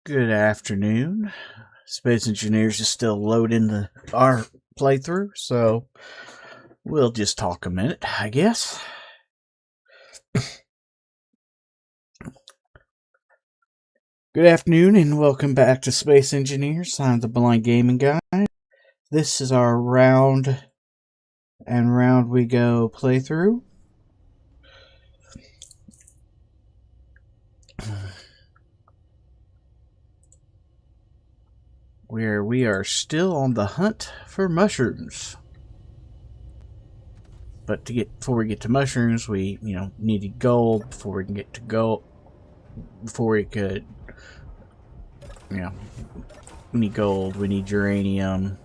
Good afternoon. Space Engineers is still loading our playthrough, so we'll just talk a minute, I guess. Good afternoon and welcome back to Space Engineers. I'm the Blind Gaming Guy. This is our round and round we go playthrough. Where we are still on the hunt for mushrooms. But before we get to mushrooms, we needed gold before we can get to gold. Before we could, we need gold. We need uranium.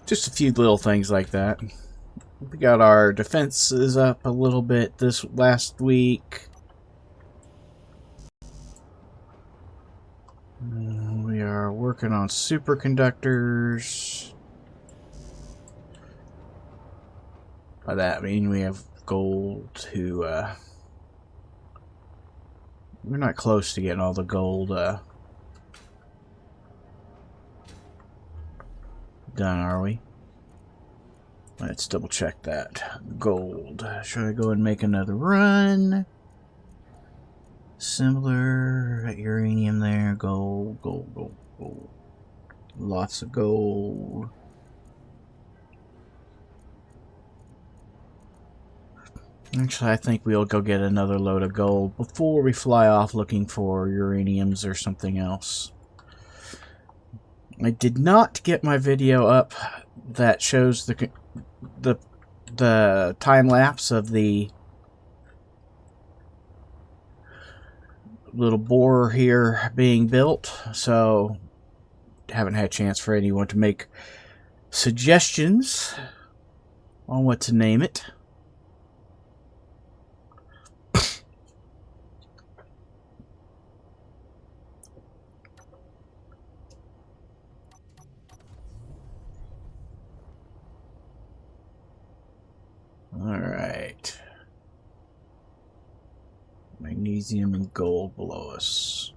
Just a few little things like that. We got our defenses up a little bit this last week. We are working on superconductors. By that I mean we have gold to we're not close to getting all the gold done, are we? Let's double check that. Gold. Should I go and make another run? Similar. Uranium there. Gold, gold, gold, gold. Lots of gold. Actually, I think we'll go get another load of gold before we fly off looking for uraniums or something else. I did not get my video up that shows the time lapse of the little borer here being built, so haven't had a chance for anyone to make suggestions on what to name it. Alright. Magnesium and gold below us.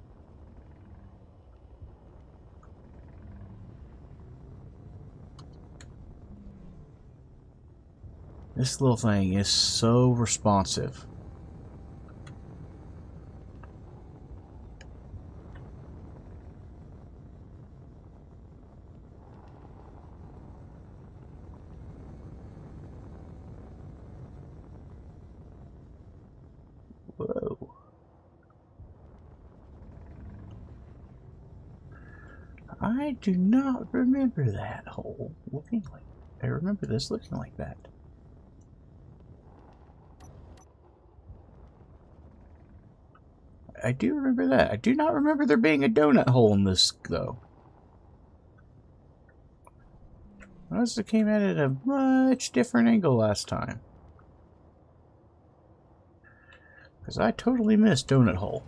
This little thing is so responsive. Whoa. I do not remember that hole looking like. I remember this looking like that. I do remember that. I do not remember there being a donut hole in this, though. Notice it came in at a much different angle last time. Because I totally missed donut hole.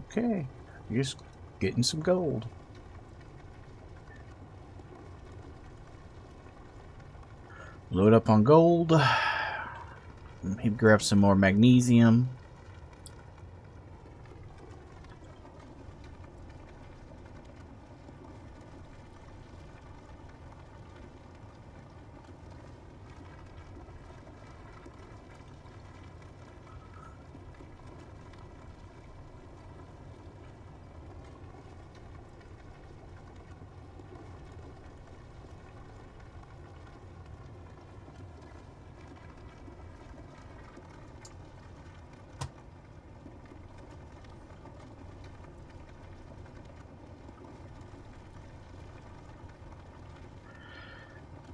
Okay, just getting some gold. Load up on gold. Maybe grab some more magnesium.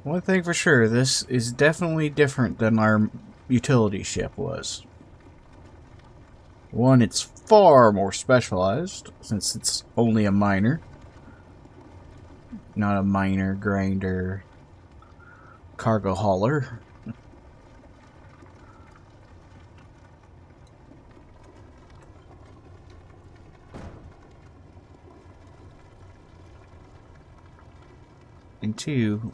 One thing for sure, this is definitely different than our utility ship was. One, it's far more specialized, since it's only a miner. Not a miner, grinder, cargo hauler. And two,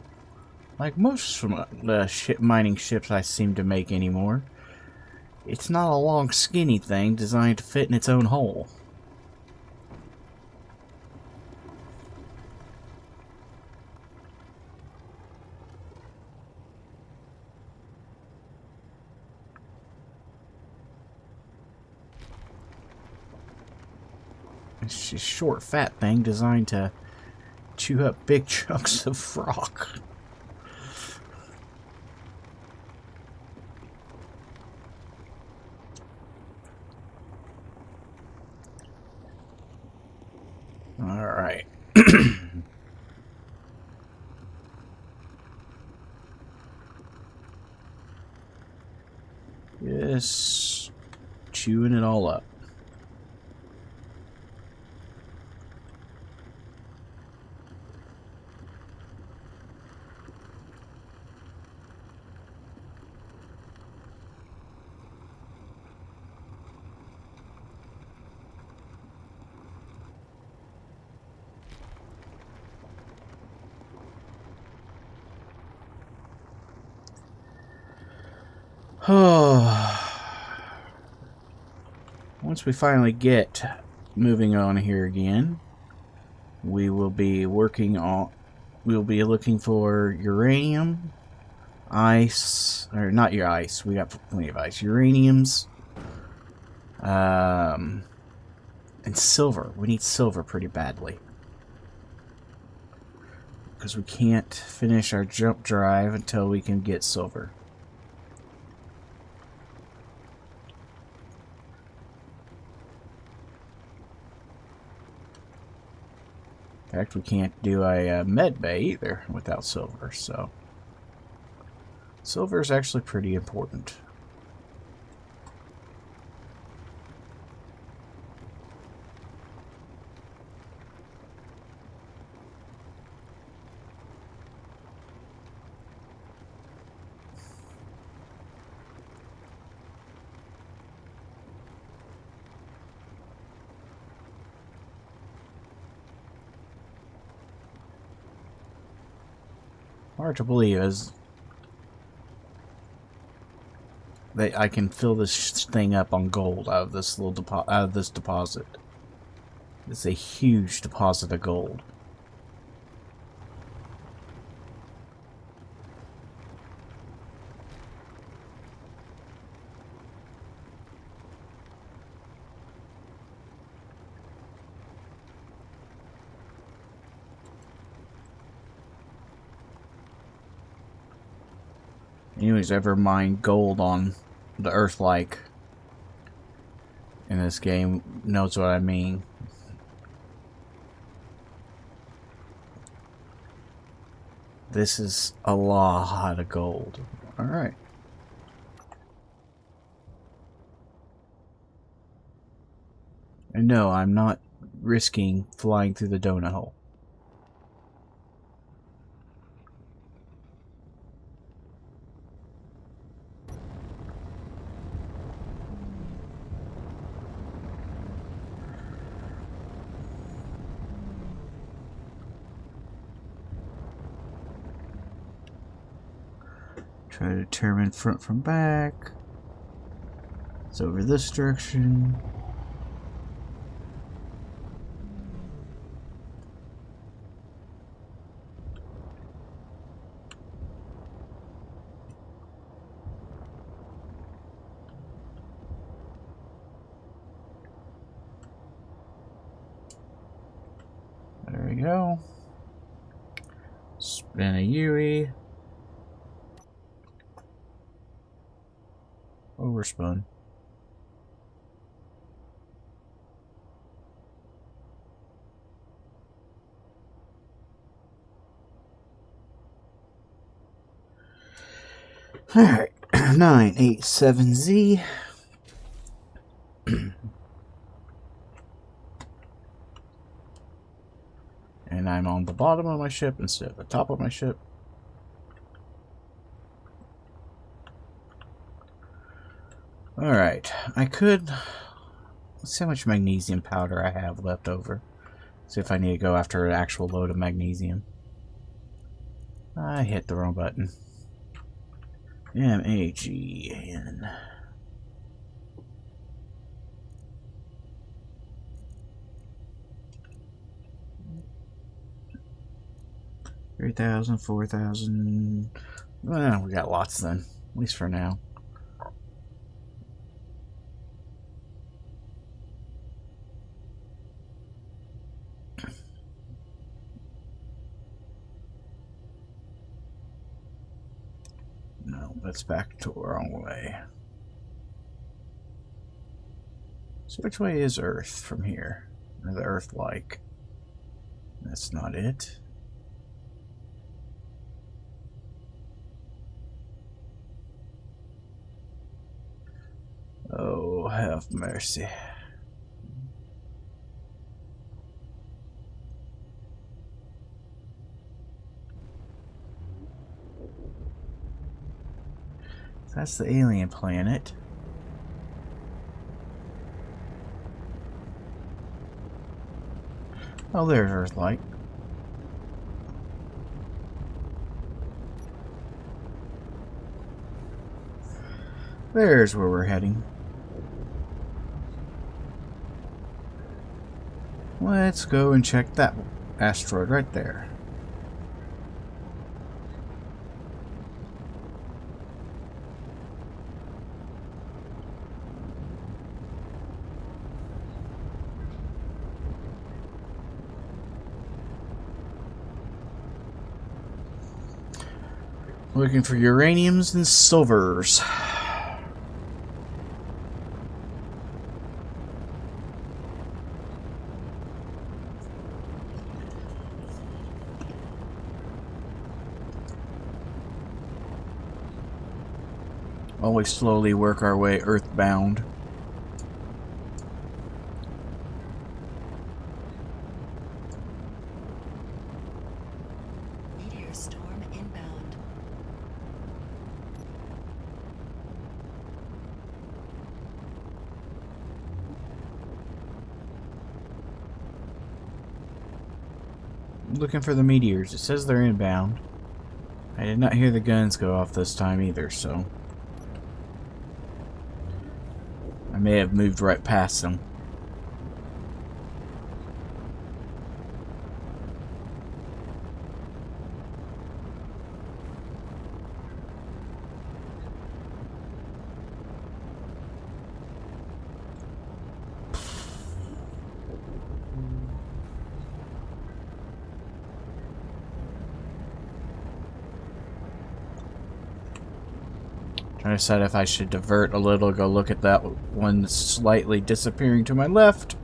like most of the mining ships I seem to make anymore, it's not a long skinny thing designed to fit in its own hole. It's just a short, fat thing designed to chew up big chunks of rock. Alright. Just chewing it all up. Once we finally get moving on here again, we will be we'll be looking for uranium, ice, or not your ice, we got plenty of ice, uraniums, and silver. We need silver pretty badly, because we can't finish our jump drive until we can get silver. In fact, we can't do a med bay either without silver, so silver is actually pretty important. Hard to believe is that I can fill this thing up on gold out of this little deposit. It's a huge deposit of gold. Anybody's ever mined gold on the Earth-like in this game knows what I mean. This is a lot of gold. Alright. And no, I'm not risking flying through the donut hole. Try to determine front from back. It's over this direction. There we go. Spin a UE. Overspun. Alright, 987Z. And I'm on the bottom of my ship instead of the top of my ship. Alright, I could... Let's see how much magnesium powder I have left over. See if I need to go after an actual load of magnesium. I hit the wrong button. M-A-G-N. $3,000, $4,000. Well, we got lots then, at least for now. No, that's back to the wrong way. So which way is Earth from here? Or the Earth-like? That's not it. Oh, have mercy. That's the alien planet. Oh, there's Earth-like. There's where we're heading. Let's go and check that asteroid right there. Looking for uraniums and silvers. Always slowly work our way earthbound. Meteor storm inbound. Looking for the meteors. It says they're inbound. I did not hear the guns go off this time either, so I may have moved right past them. Trying to decide if I should divert a little, go look at that one slightly disappearing to my left.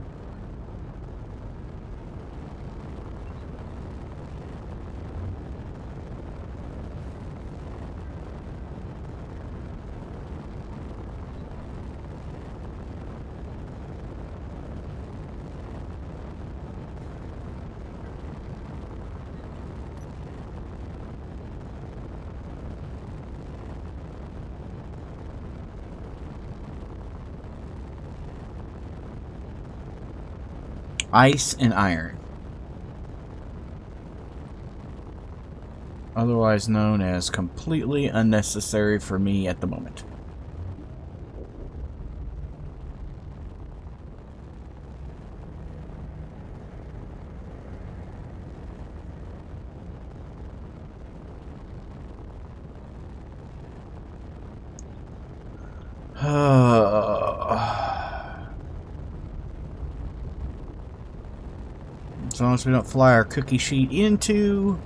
Ice and iron. Otherwise known as completely unnecessary for me at the moment. As long as we don't fly our cookie sheet into...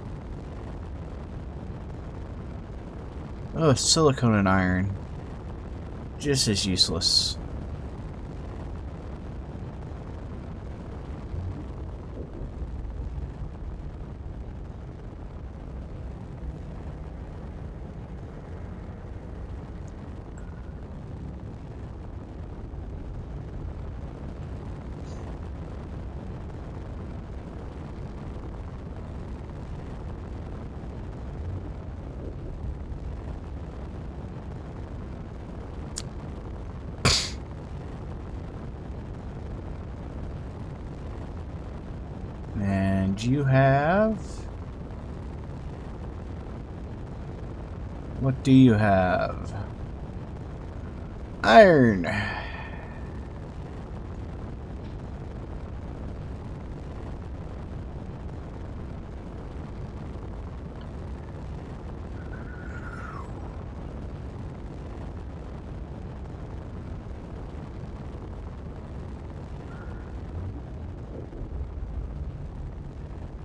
Oh, silicone and iron. Just as useless. And you have... What do you have? Iron!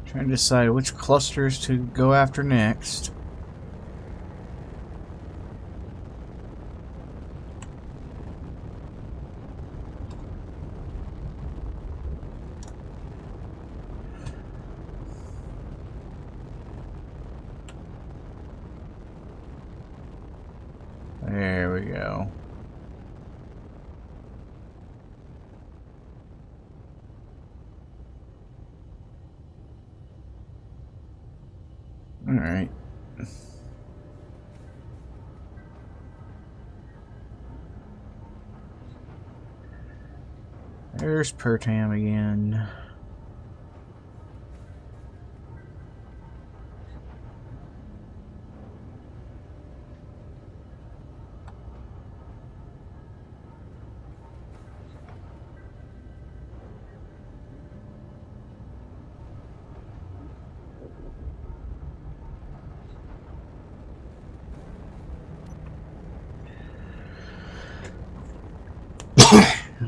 Trying to decide which clusters to go after next. There we go. All right. There's Pertam again.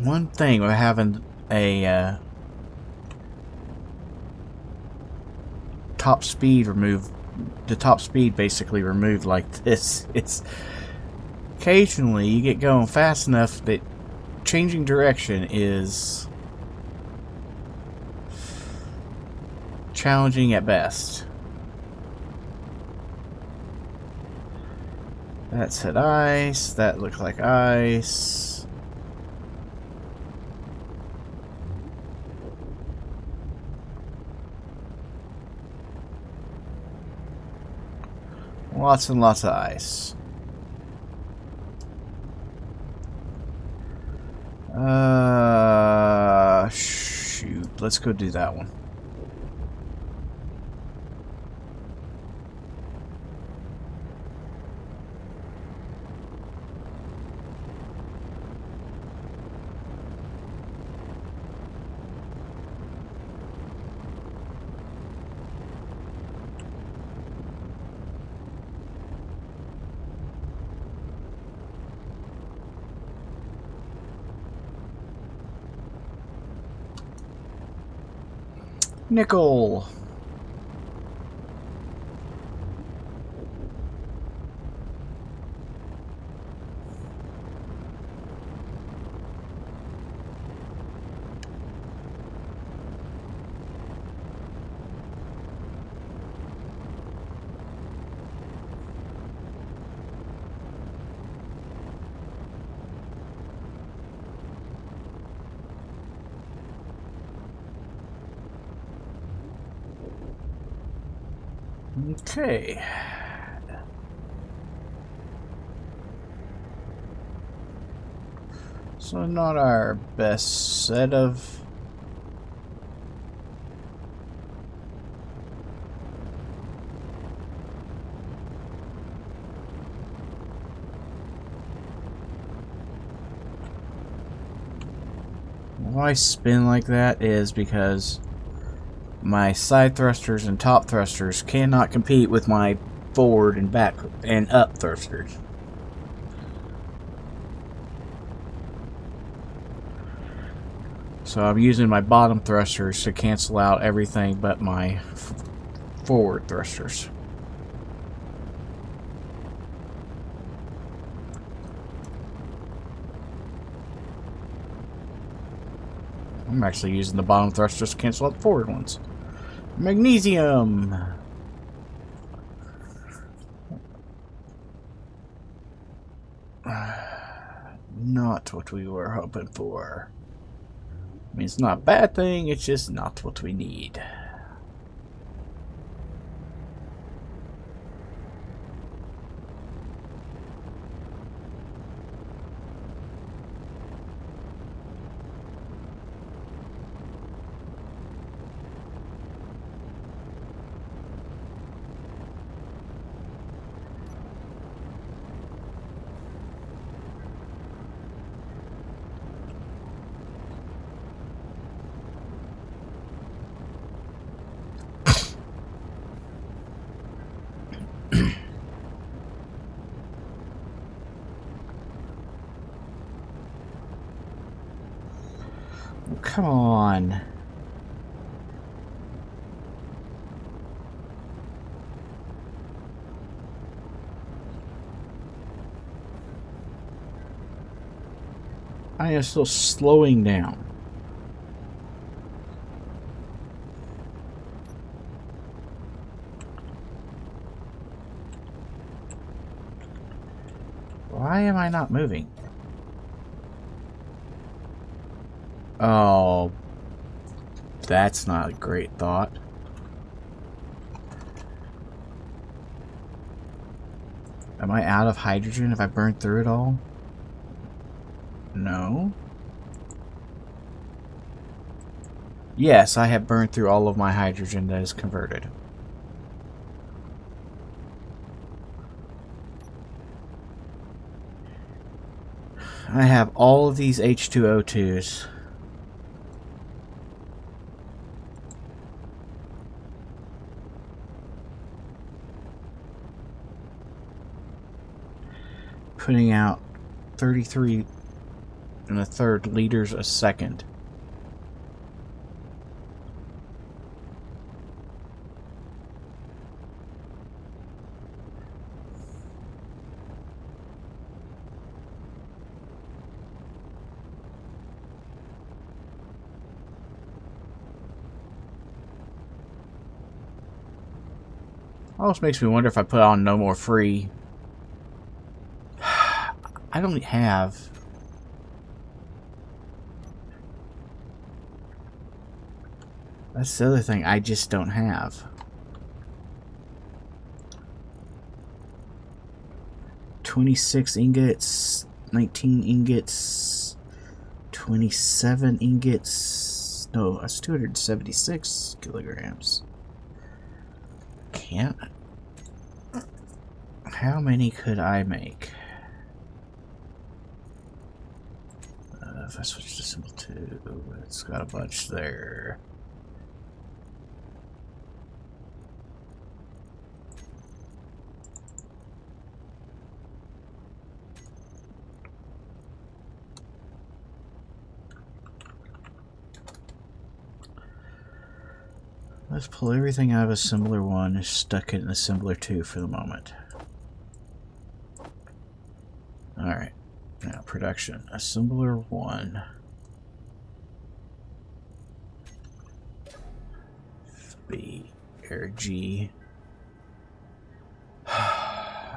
One thing with having a top speed removed, the top speed basically removed like this, it's occasionally you get going fast enough that changing direction is challenging at best. That said ice, that looked like ice. Lots and lots of ice. Shoot. Let's go do that one. Nickel. Okay. So not our best set of why I spin like that is because my side thrusters and top thrusters cannot compete with my forward and back and up thrusters. So I'm using my bottom thrusters to cancel out everything but my forward thrusters. I'm actually using the bottom thrusters to cancel out the forward ones. Magnesium! Not what we were hoping for. I mean, it's not a bad thing, it's just not what we need. Come on. I am still slowing down. Why am I not moving? Oh, that's not a great thought. Am I out of hydrogen? Have I burned through it all? No. Yes, I have burned through all of my hydrogen that is converted. I have all of these H2O2s. Putting out 33 1/3 liters a second. Almost makes me wonder if I put on no more free. I don't have. That's the other thing I just don't have. 26 ingots, 19 ingots, 27 ingots. No, that's 276 kilograms. Can't. How many could I make? If I switch to symbol 2, it's got a bunch there. Let's pull everything out of assembler 1 and stuck it in assembler 2 for the moment. Alright, now production. Assembler 1. B, air G. How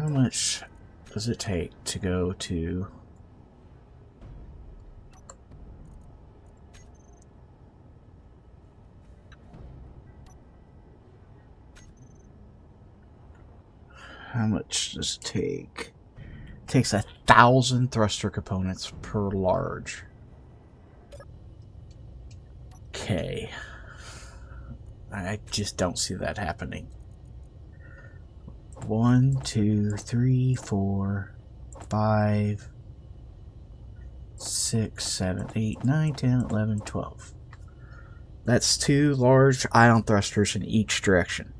much does it take to go to... How much does it take? It takes 1,000 thruster components per large. Okay. I just don't see that happening. 1, 2, 3, 4, 5, 6, 7, 8, 9, 10, 11, 12. That's 2 large ion thrusters in each direction.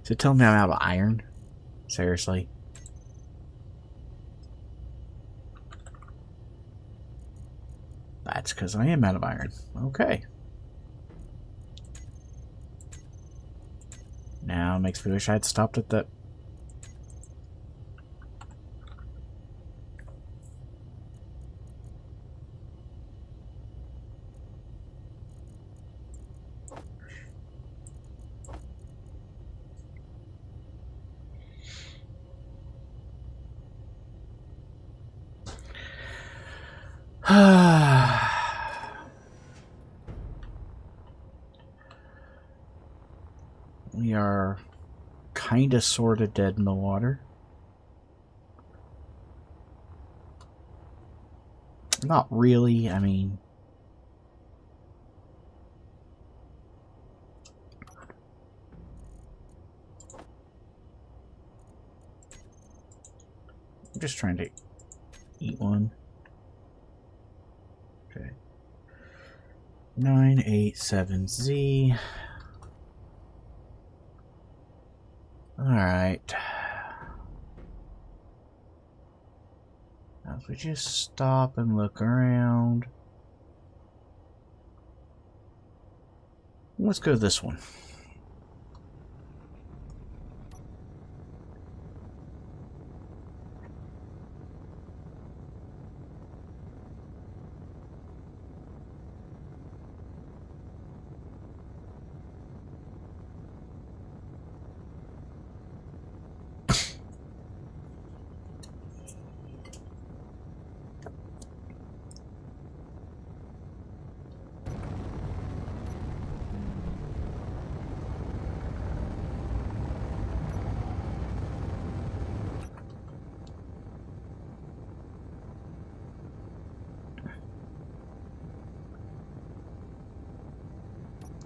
So tell me I'm out of iron? Seriously? That's because I am out of iron. Okay. Now it makes me wish I had stopped at that. We are kind of sort of dead in the water. Not really, I mean... I'm just trying to eat one. Okay. 987Z. Alright. Now if we just stop and look around. Let's go to this one.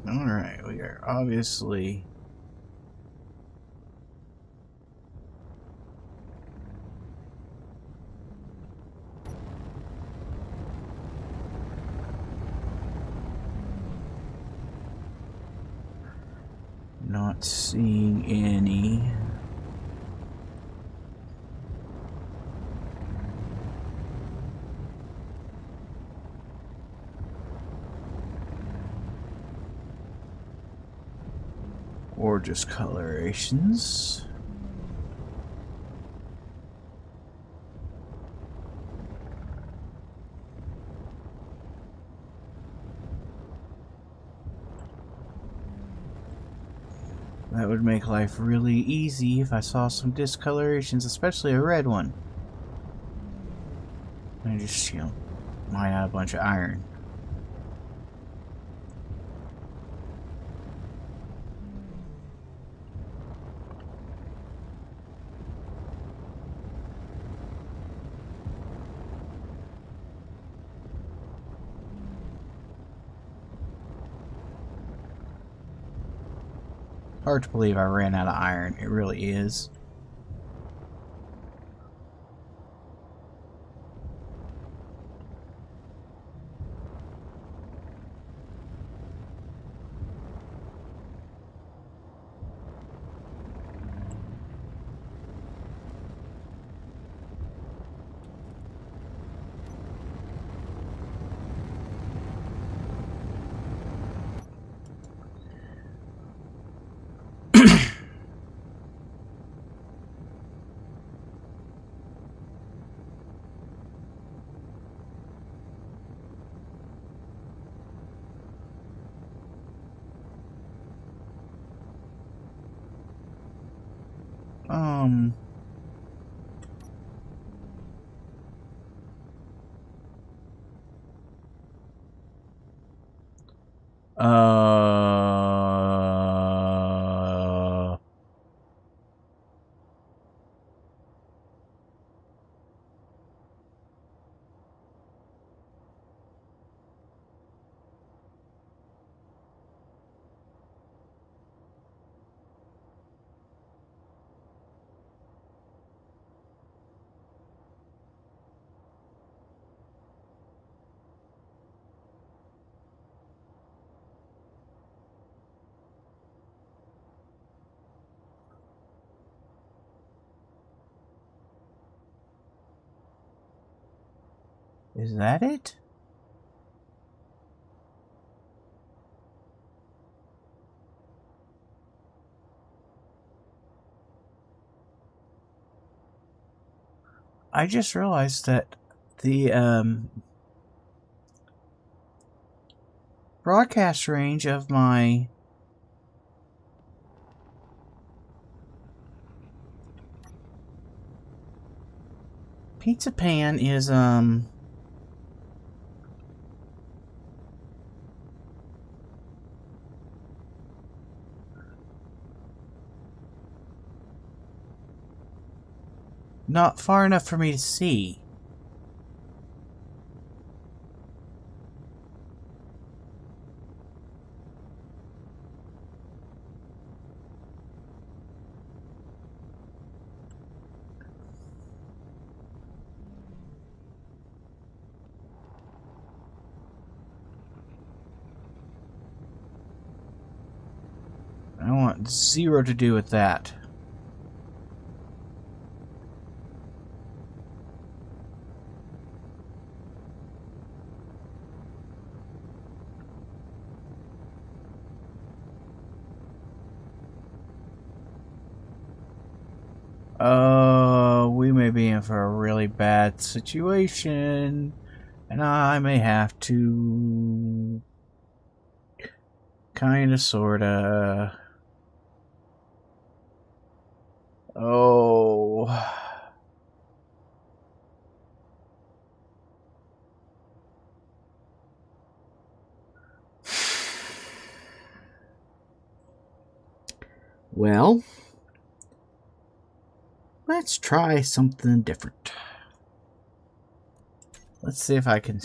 Alright, we are obviously not seeing any. Or just colorations. That would make life really easy if I saw some discolorations, especially a red one. I just, mine out a bunch of iron. Hard to believe I ran out of iron. It really is. Um... Is that it? I just realized that the broadcast range of my pizza pan is not far enough for me to see. I want zero to do with that. Oh, we may be in for a really bad situation, and I may have to kinda, sorta. Oh. Well, let's try something different. Let's see if I can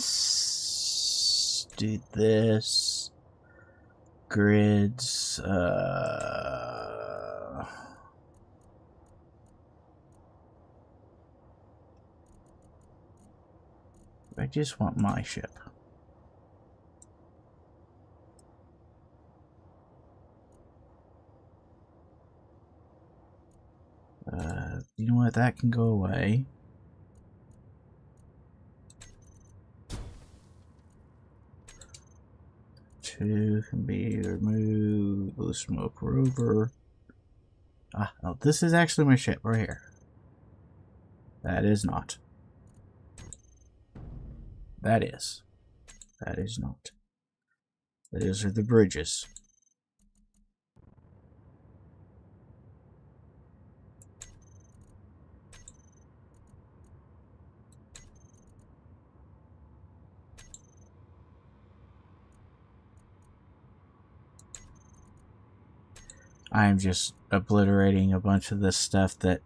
do this. Grids. I just want my ship. You know what? That can go away. Two can be removed. Blue smoke rover. Ah, oh, this is actually my ship right here. That is not. That is. That is not. Those are the bridges. I'm just obliterating a bunch of this stuff that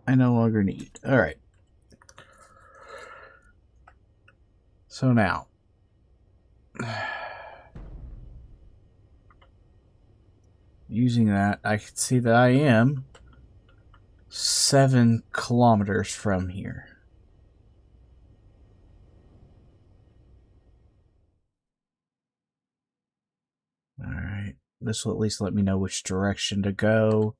I no longer need. Alright. So now. Using that, I can see that I am 7 kilometers from here. Alright. This will at least let me know which direction to go.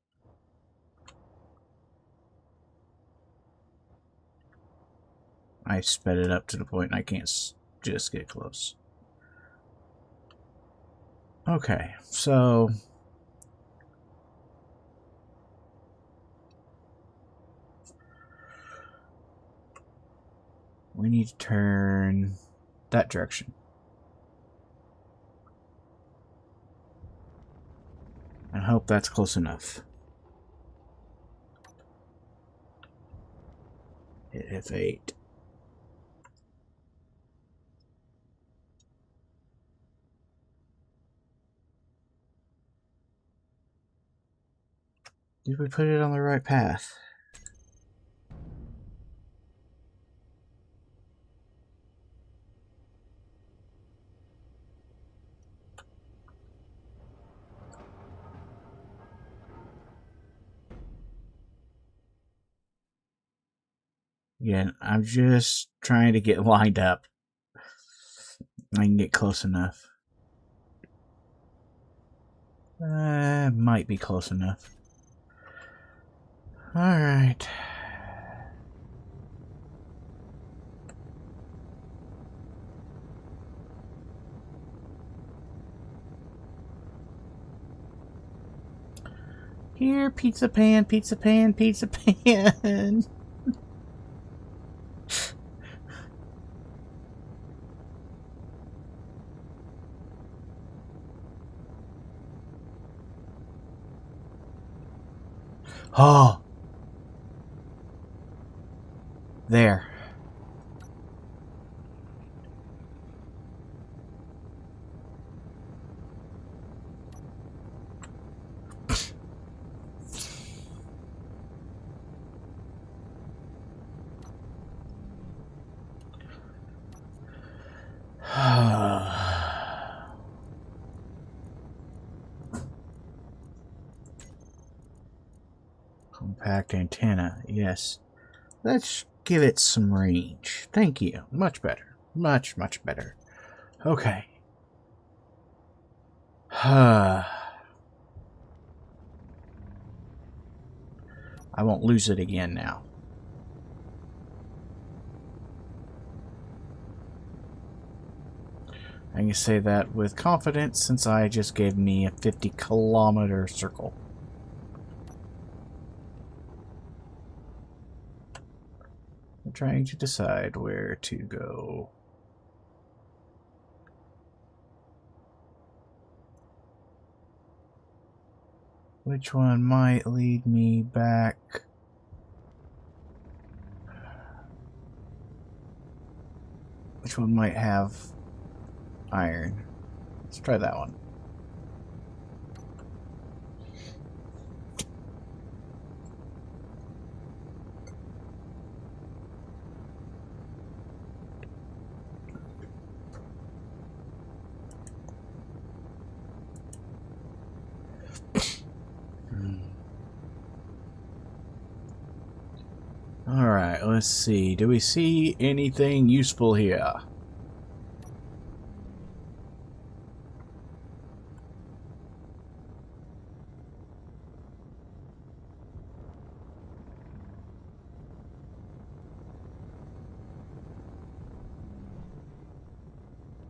I sped it up to the point I can't just get close. Okay, so we need to turn that direction. I hope that's close enough. Hit F8. Did we put it on the right path? Again, I'm just trying to get lined up. I can get close enough. Might be close enough. Alright. Here, pizza pan, pizza pan, pizza pan. Oh. There. Compact antenna, yes. Let's give it some range. Thank you. Much better. Much, much better. Okay. I won't lose it again now. I can say that with confidence since I just gave me a 50-kilometer circle. I'm trying to decide where to go. Which one might lead me back? Which one might have iron? Let's try that one. Alright, let's see. Do we see anything useful here?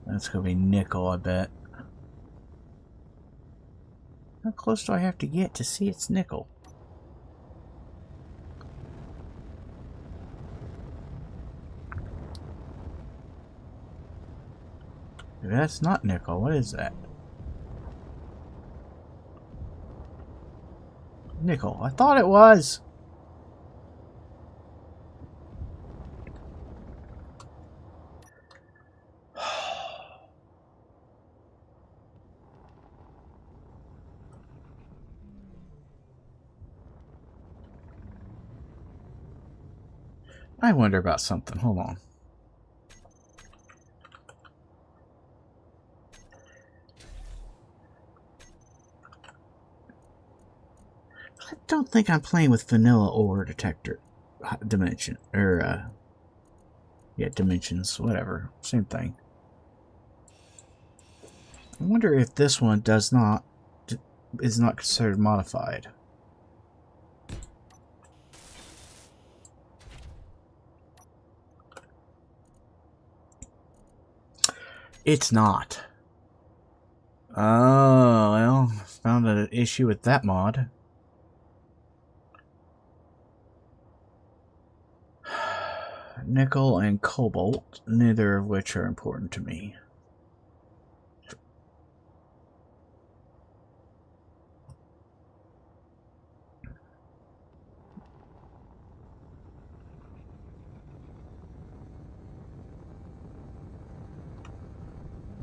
That's gonna be nickel, I bet. How close do I have to get to see it's nickel? That's not nickel. What is that? Nickel. I thought it was. I wonder about something. Hold on. I don't think I'm playing with vanilla ore detector dimension or yeah, dimensions, whatever, same thing. I wonder if this one is not considered modified. It's not. Oh, well, found an issue with that mod. Nickel and cobalt, neither of which are important to me.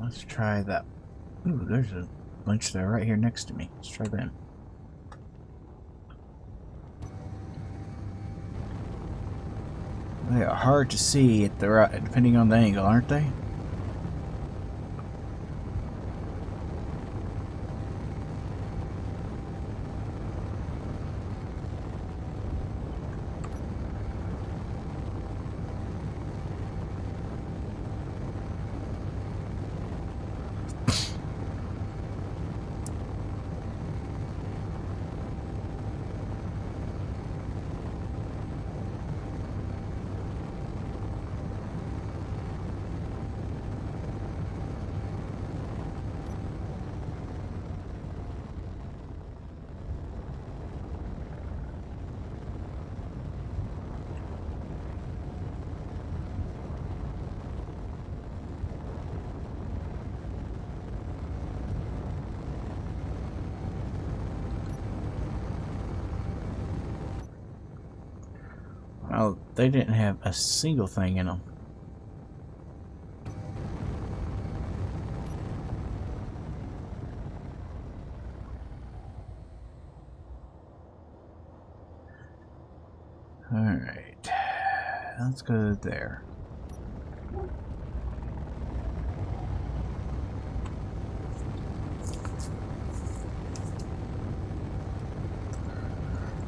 Let's try that. Ooh, there's a bunch there right here next to me. Let's try them. They are hard to see at the right, depending on the angle, aren't they? Oh, they didn't have a single thing in them. Alright, let's go there.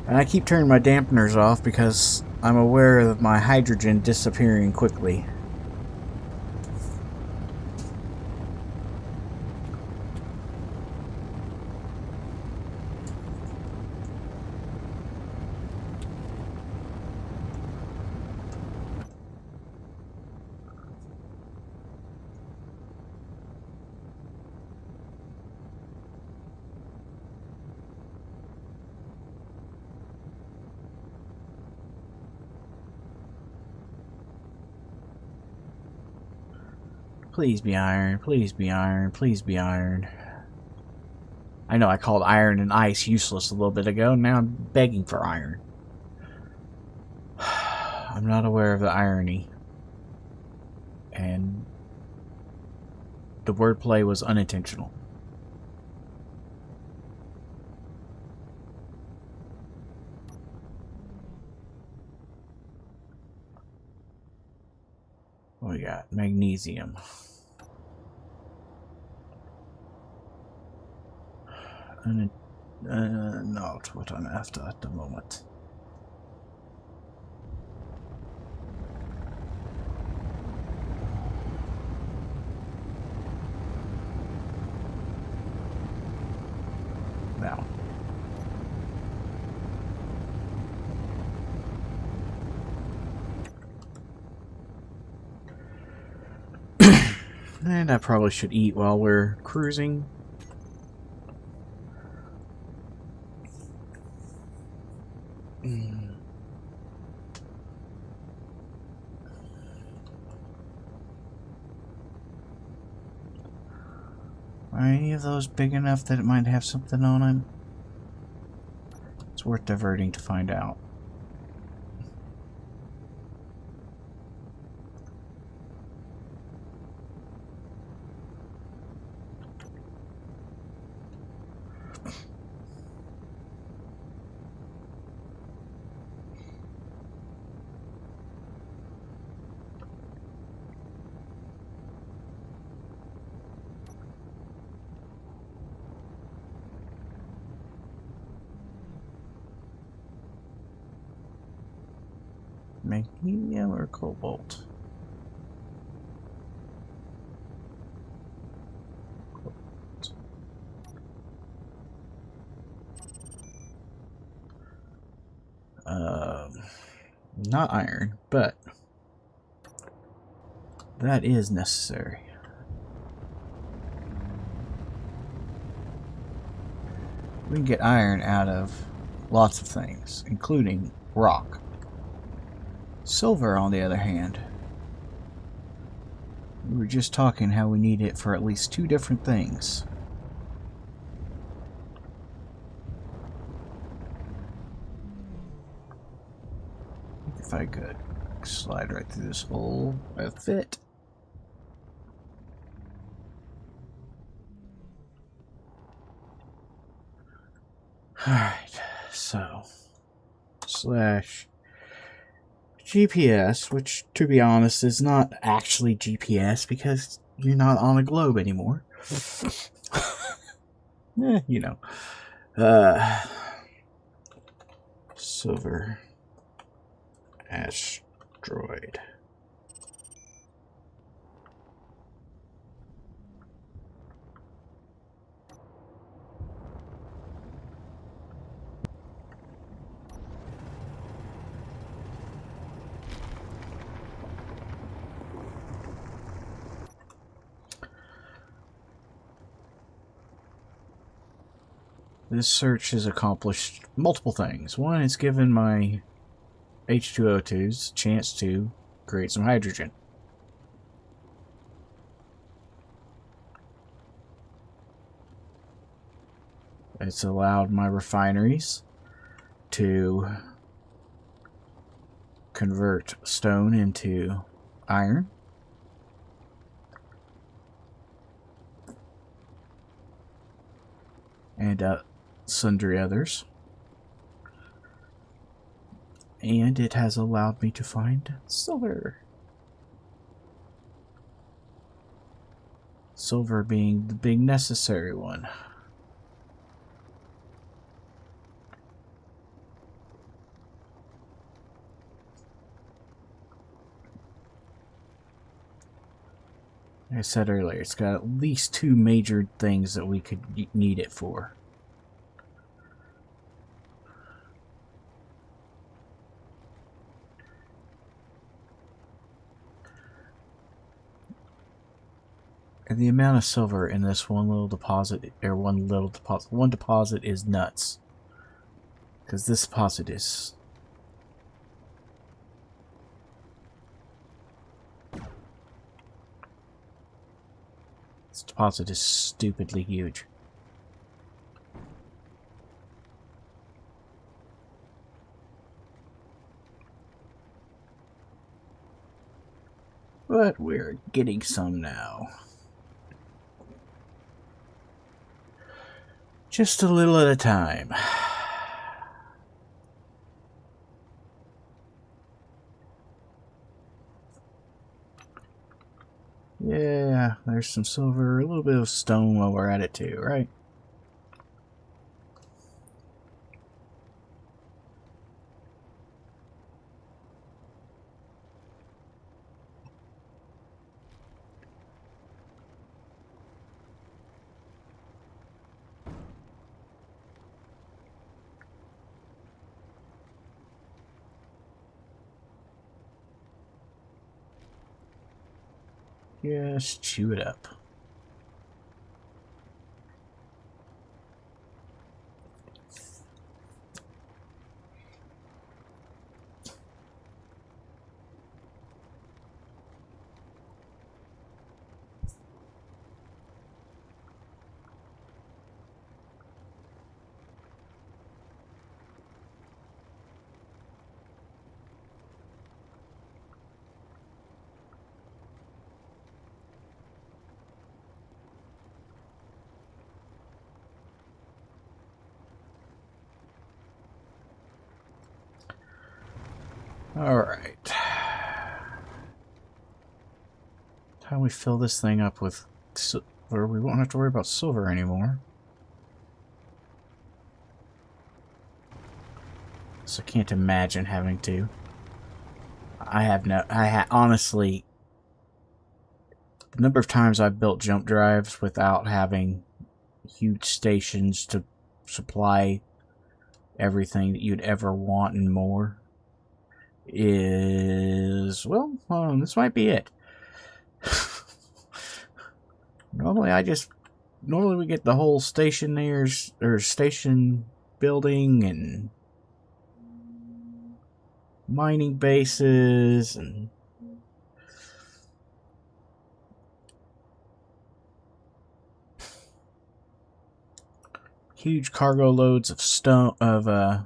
And I keep turning my dampeners off because I'm aware of my hydrogen disappearing quickly. Please be iron. Please be iron. Please be iron. I know I called iron and ice useless a little bit ago. Now I'm begging for iron. I'm not aware of the irony. And the wordplay was unintentional. What we got? Magnesium. Not what I'm after at the moment. Now. And I probably should eat while we're cruising. Are any of those big enough that it might have something on them? It's worth diverting to find out. Magnesium or cobalt? Cobalt. Not iron, but that is necessary. We can get iron out of lots of things, including rock. Silver, on the other hand, we were just talking how we need it for at least 2 different things. If I could slide right through this hole, a fit. Alright, so slash GPS, which, to be honest, is not actually GPS because you're not on a globe anymore. You know. Silver asteroid. This search has accomplished multiple things. One, it's given my H2O2s a chance to create some hydrogen. It's allowed my refineries to convert stone into iron. And sundry others. And it has allowed me to find silver. Silver being the big necessary one. Like I said earlier, it's got at least 2 major things that we could need it for. And the amount of silver in this one deposit is nuts. Because this deposit is... deposit is stupidly huge. But we're getting some now. Just a little at a time. Yeah, there's some silver, a little bit of stone while we're at it too, right? Just chew it up. Alright. How do we fill this thing up with silver? We won't have to worry about silver anymore. So I can't imagine having to. Honestly, the number of times I've built jump drives without having huge stations to supply everything that you'd ever want and more is, well, this might be it. Normally we get the whole station or station building and mining bases and huge cargo loads of stone of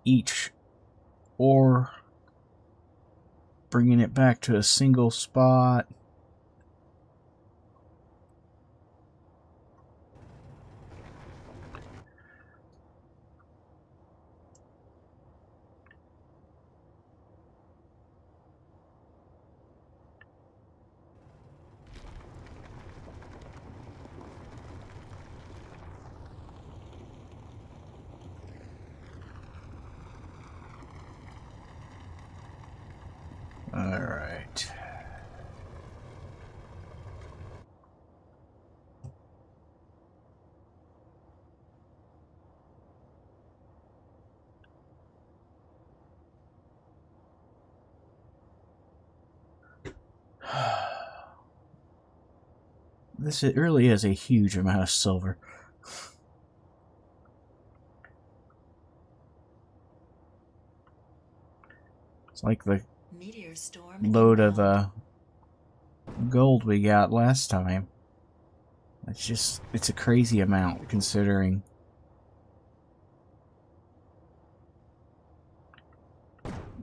each ore, bringing it back to a single spot. Alright. It really is a huge amount of silver. It's like the Meteor storm load inbound. of gold we got last time. It's a crazy amount considering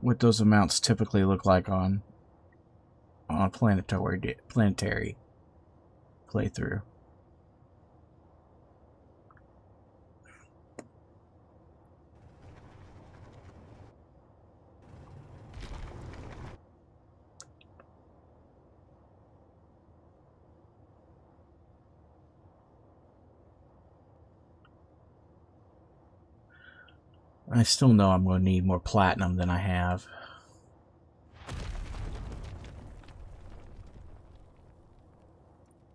what those amounts typically look like on a planetary playthrough. I still know I'm going to need more platinum than I have.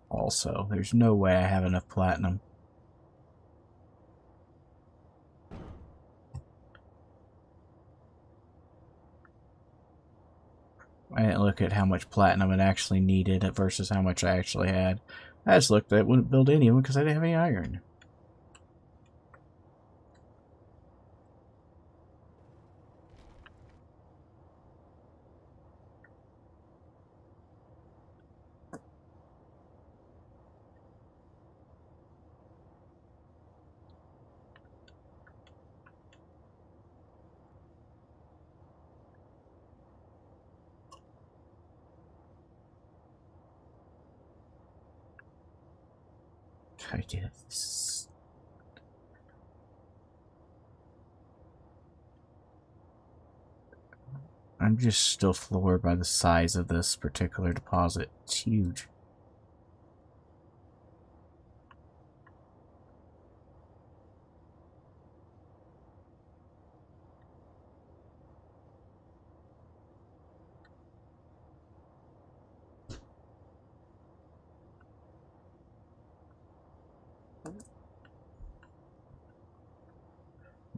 Also, there's no way I have enough platinum. I didn't look at how much platinum it actually needed versus how much I actually had. I just looked at it, wouldn't build any of them because I didn't have any iron. I guess. I'm just still floored by the size of this particular deposit. It's huge.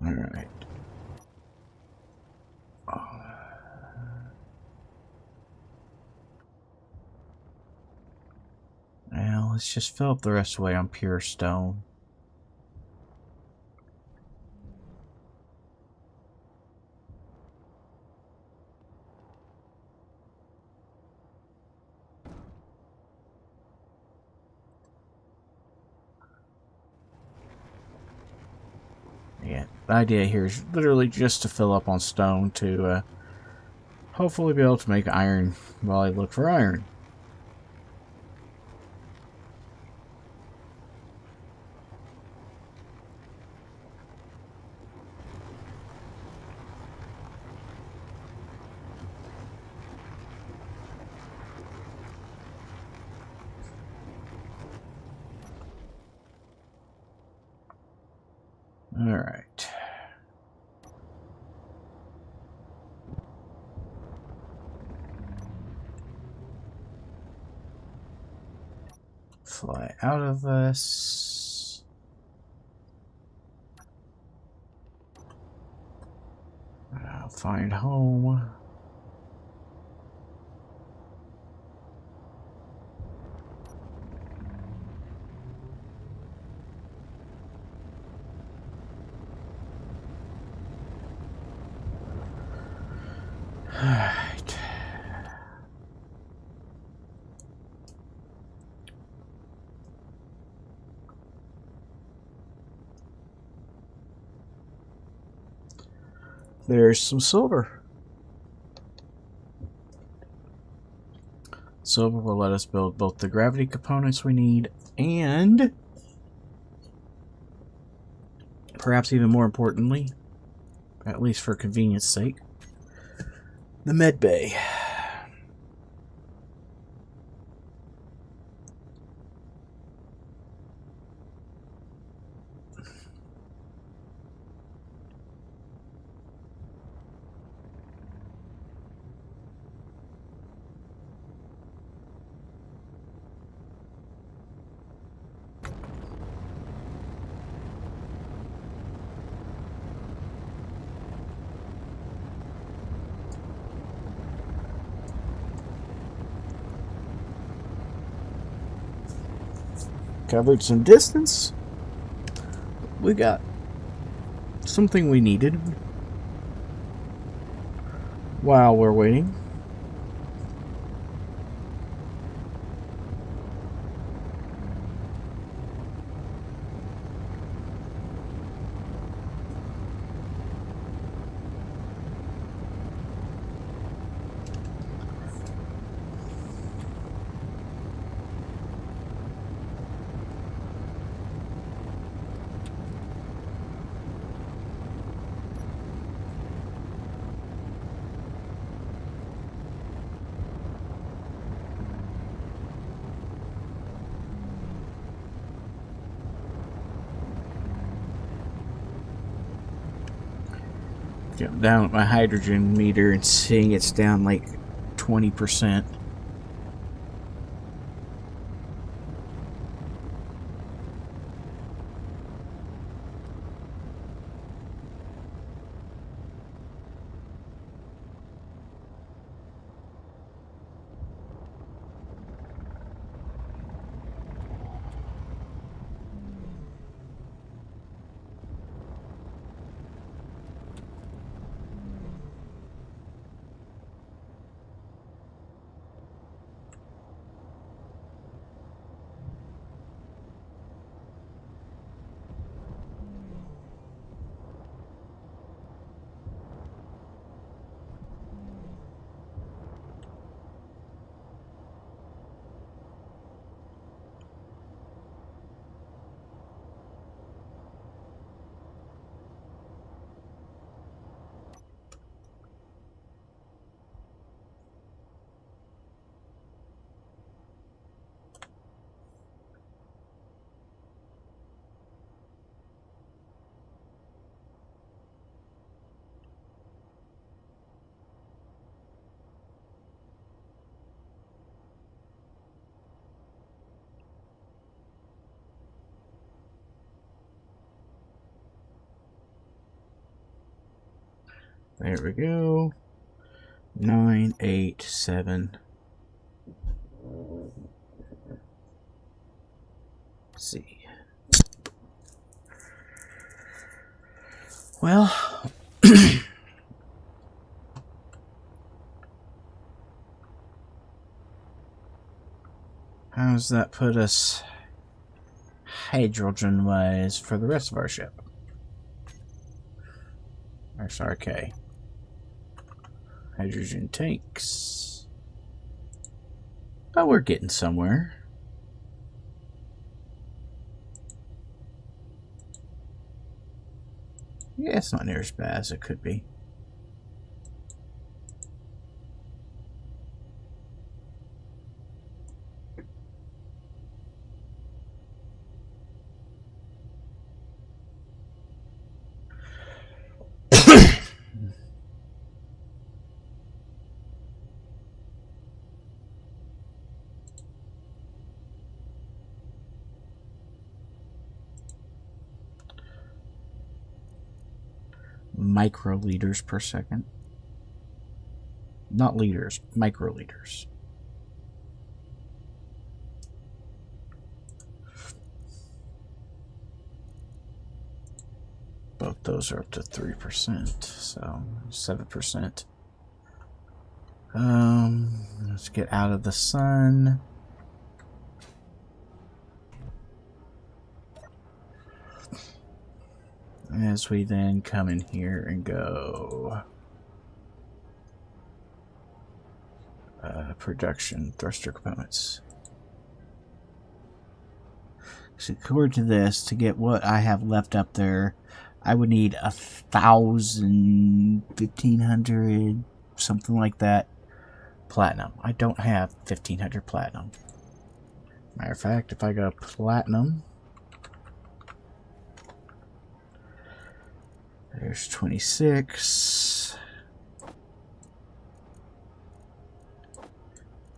All right. Well, let's just fill up the rest of the way on pure stone. Yeah, the idea here is literally just to fill up on stone to hopefully be able to make iron while I look for iron. Alright. Fly out of this. I'll find home. Alright. There's some silver. Silver will let us build both the gravity components we need and, perhaps even more importantly, at least for convenience sake, the med bay. Covered some distance. We got something we needed while we're waiting. Jump down at my hydrogen meter and seeing it's down like 20%. There we go. 9, 8, 7. Let's see. Well, how does that put us hydrogen-wise for the rest of our ship? Okay. Hydrogen tanks. Oh, we're getting somewhere. Yeah, it's not near as bad as it could be. Microliters per second. Not liters, microliters. Both those are up to 3%, so 7%. Let's get out of the sun. As we then come in here and go production thruster components. So according to this, to get what I have left up there, I would need 1,000, 1,500, something like that, platinum. I don't have 1,500 platinum. Matter of fact, if I go platinum, there's 26,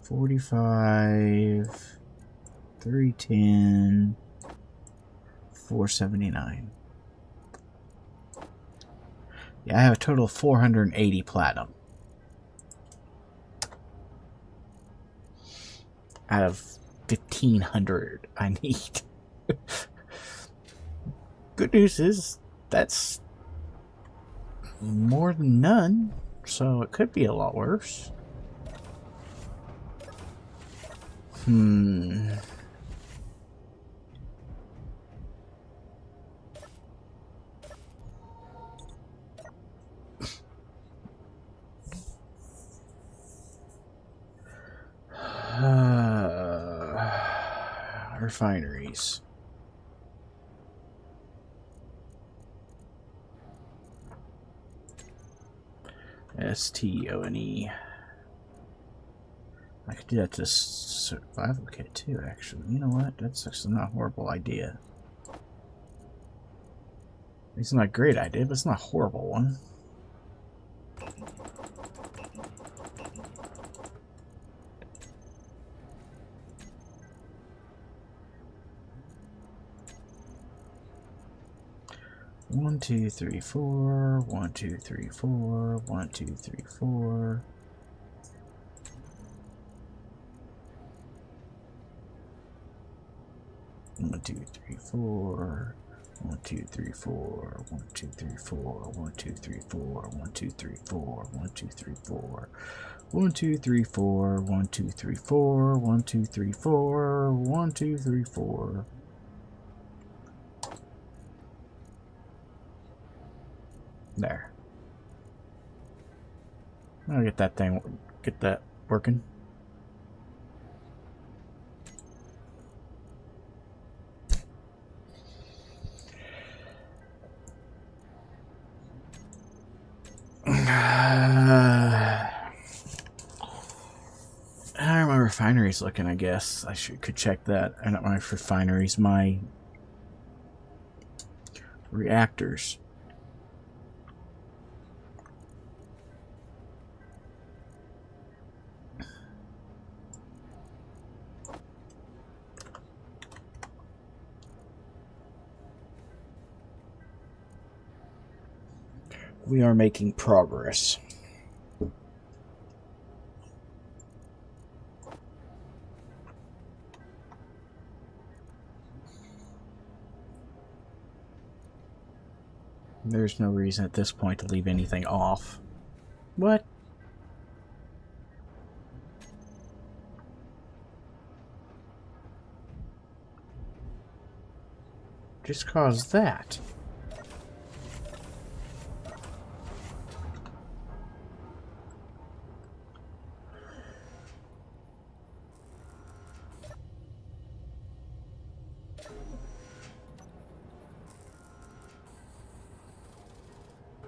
45, 310, 479. Yeah, I have a total of 480 platinum out of 1,500 I need. Good news is that's more than none, so it could be a lot worse. Refineries. STONE. I could do that to survival kit too, actually. You know what? That's actually not a horrible idea. It's not a great idea, but it's not a horrible one. One, two, three, four. 1, 2, 3, 4. 1, 2, 3, 4. One, two, three, four. 1, 2, 3, 4. 1, 2, 3, 4. 1, 2, 3, 4. 1, 2, 3, 4. 1, 2, 3, 4. 1, 2, 3, 4. 1, 2, 3, 4. 1, 2, 3, 4. 1, 2, 3, 4. There. I'll get that working. How are my refineries looking? I guess I could check that. Not my refineries, my reactors. We are making progress. There's no reason at this point to leave anything off. What? Just cause that.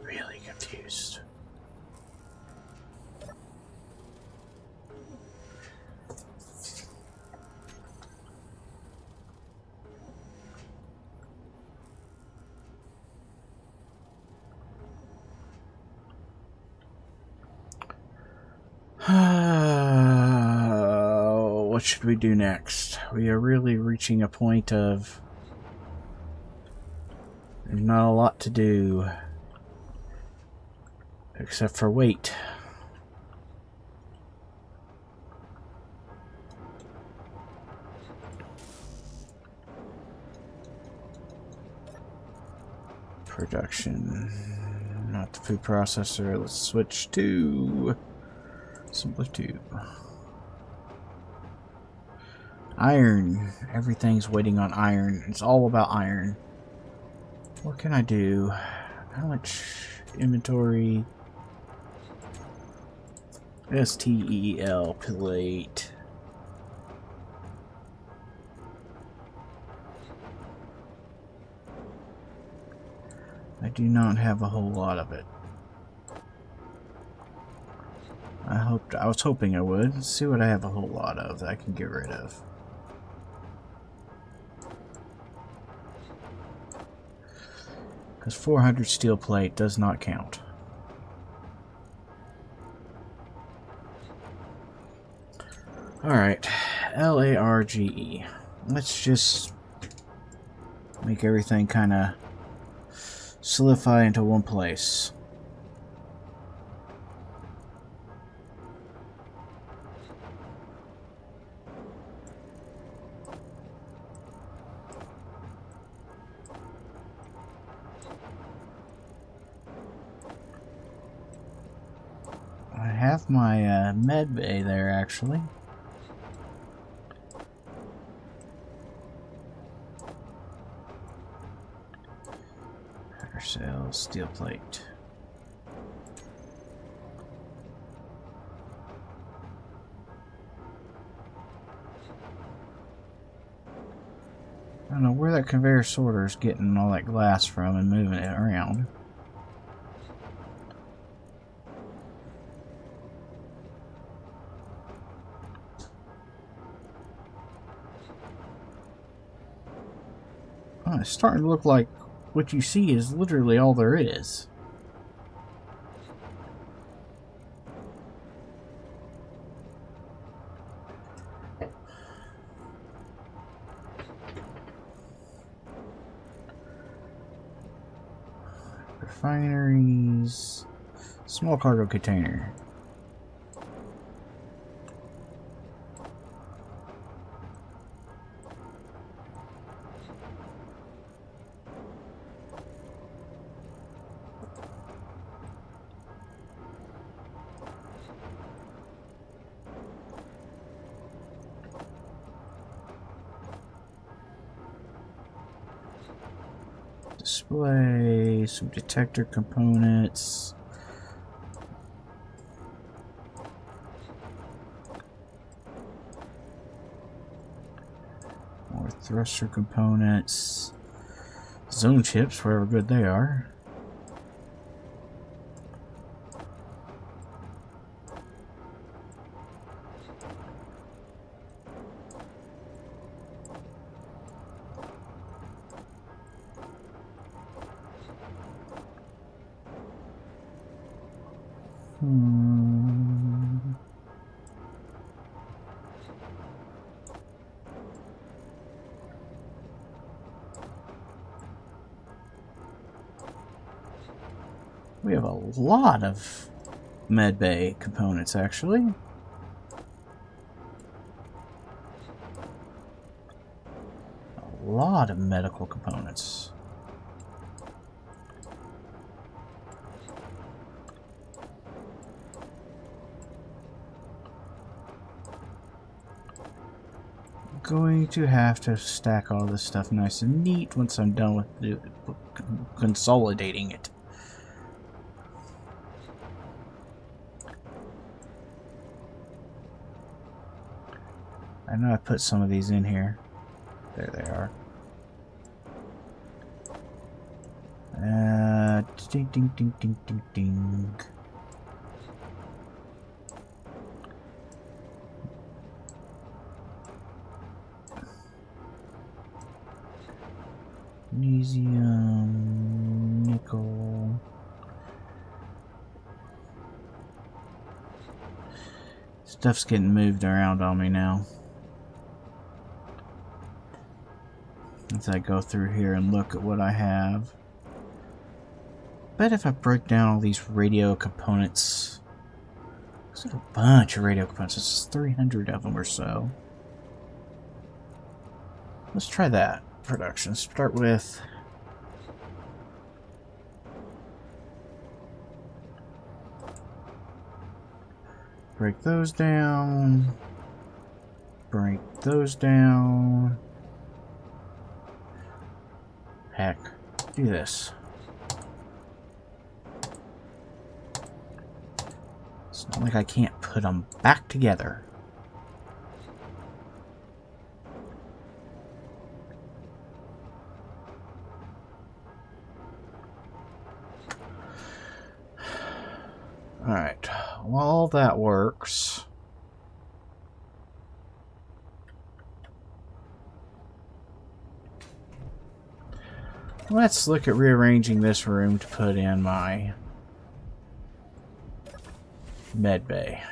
Really confused. What should we do next? We are really reaching a point of there's not a lot to do except for wait. Production, not the food processor. Let's switch to simpler 2. Iron. Everything's waiting on iron. It's all about iron. What can I do? How much inventory? STEL plate. I do not have a whole lot of it. I was hoping I would. Let's see what I have a whole lot of that I can get rid of. Because 400 steel plate does not count. Alright, LARGE. Let's just make everything kind of solidify into one place. I have my med bay there actually. Cells, steel plate. I don't know where that conveyor sorter is getting all that glass from and moving it around. Oh, it's starting to look like what you see is literally all there is. Refineries. Small cargo container. Display, some detector components. More thruster components. Zone chips, wherever good they are. We have a lot of medbay components, actually. A lot of medical components. Going to have to stack all this stuff nice and neat once I'm done with consolidating it. I know I put some of these in here. There they are. Ding, ding, ding, ding, ding, ding. Magnesium, nickel. Stuff's getting moved around on me now. As I go through here and look at what I have. Bet if I break down all these radio components, there's a bunch of radio components. It's just 300 of them or so. Let's try that. Production. Start with break those down. Break those down. Heck, do this. It's not like I can't put them back together. Alright, while that works, let's look at rearranging this room to put in my med bay.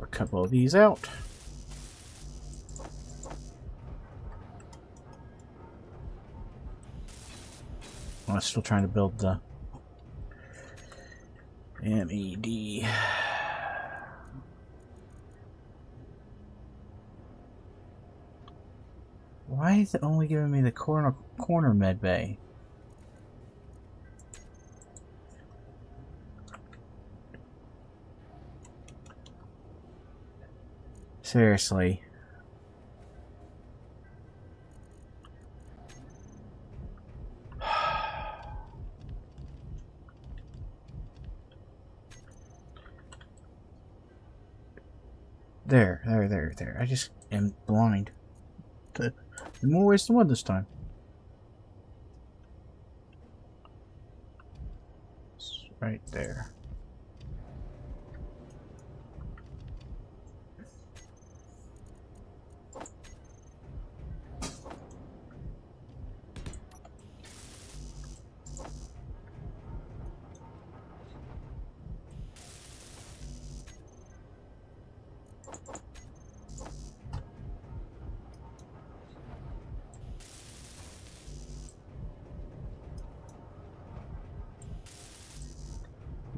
A couple of these out. I'm still trying to build the MED. Why is it only giving me the corner med bay? Seriously. There. I just am blind. In more ways than one this time. It's right there.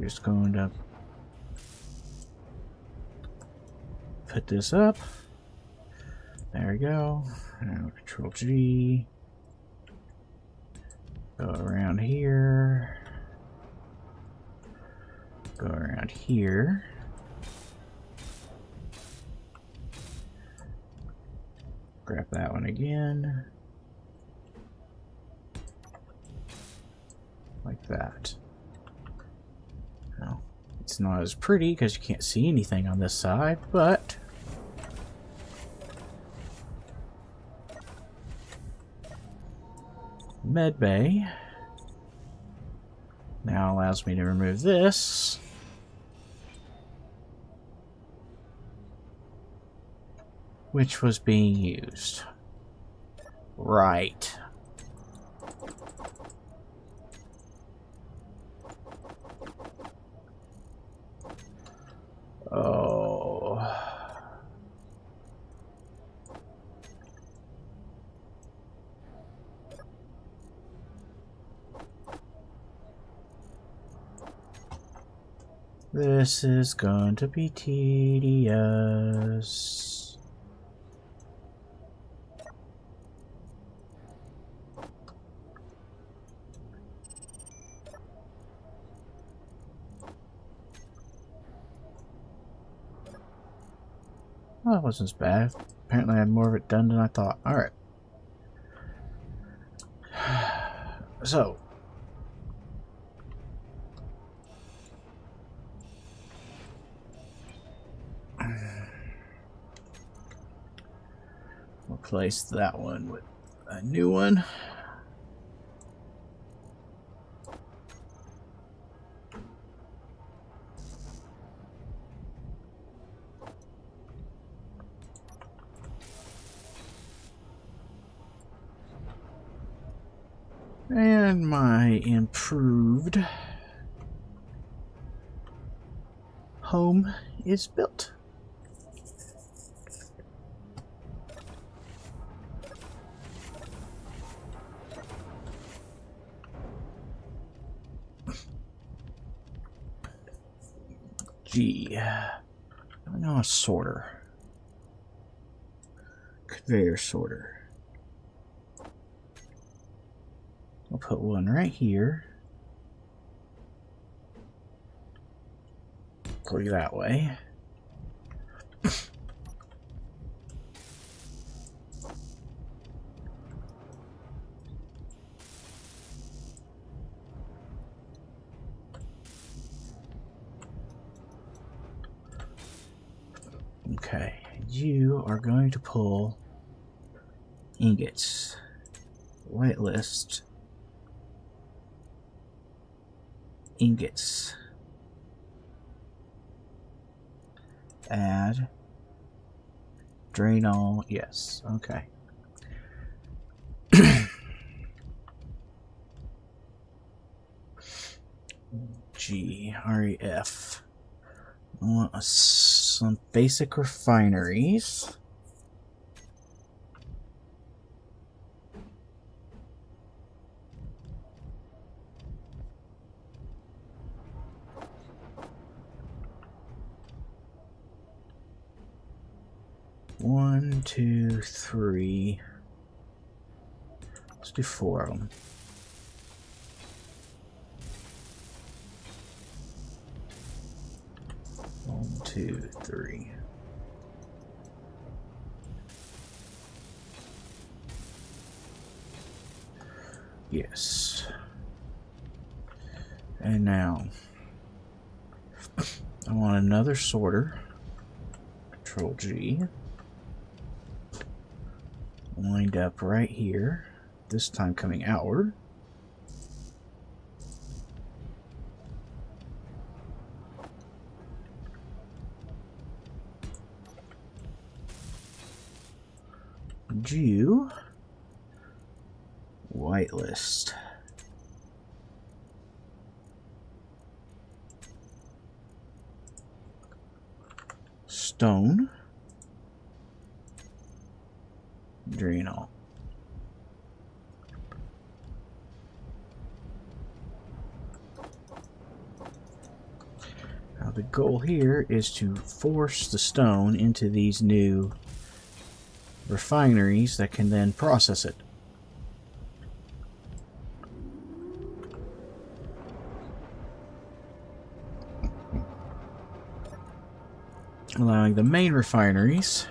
Just going to put this up. There we go. Now Control G. Go around here. Go around here. Grab that one again. Like that. Now, it's not as pretty because you can't see anything on this side, but medbay now allows me to remove this which was being used. Right. Oh. This is going to be tedious. Well, that wasn't as bad. Apparently I had more of it done than I thought. Alright. So. Replace that one with a new one. And my improved home is built. Gee, I know a sorter. Conveyor sorter. I'll put one right here. Go that way. Okay, you are going to pull ingots. Whitelist. Ingots. Add. Drain all. Yes. Okay. GREF. I want some basic refineries. One, two, three. Let's do 4 of them. One, two, three. Yes. And now I want another sorter. Control G. Wind up right here. This time coming outward. Jew. Whitelist. Stone. Drain all. Now the goal here is to force the stone into these new refineries that can then process it. Allowing the main refineries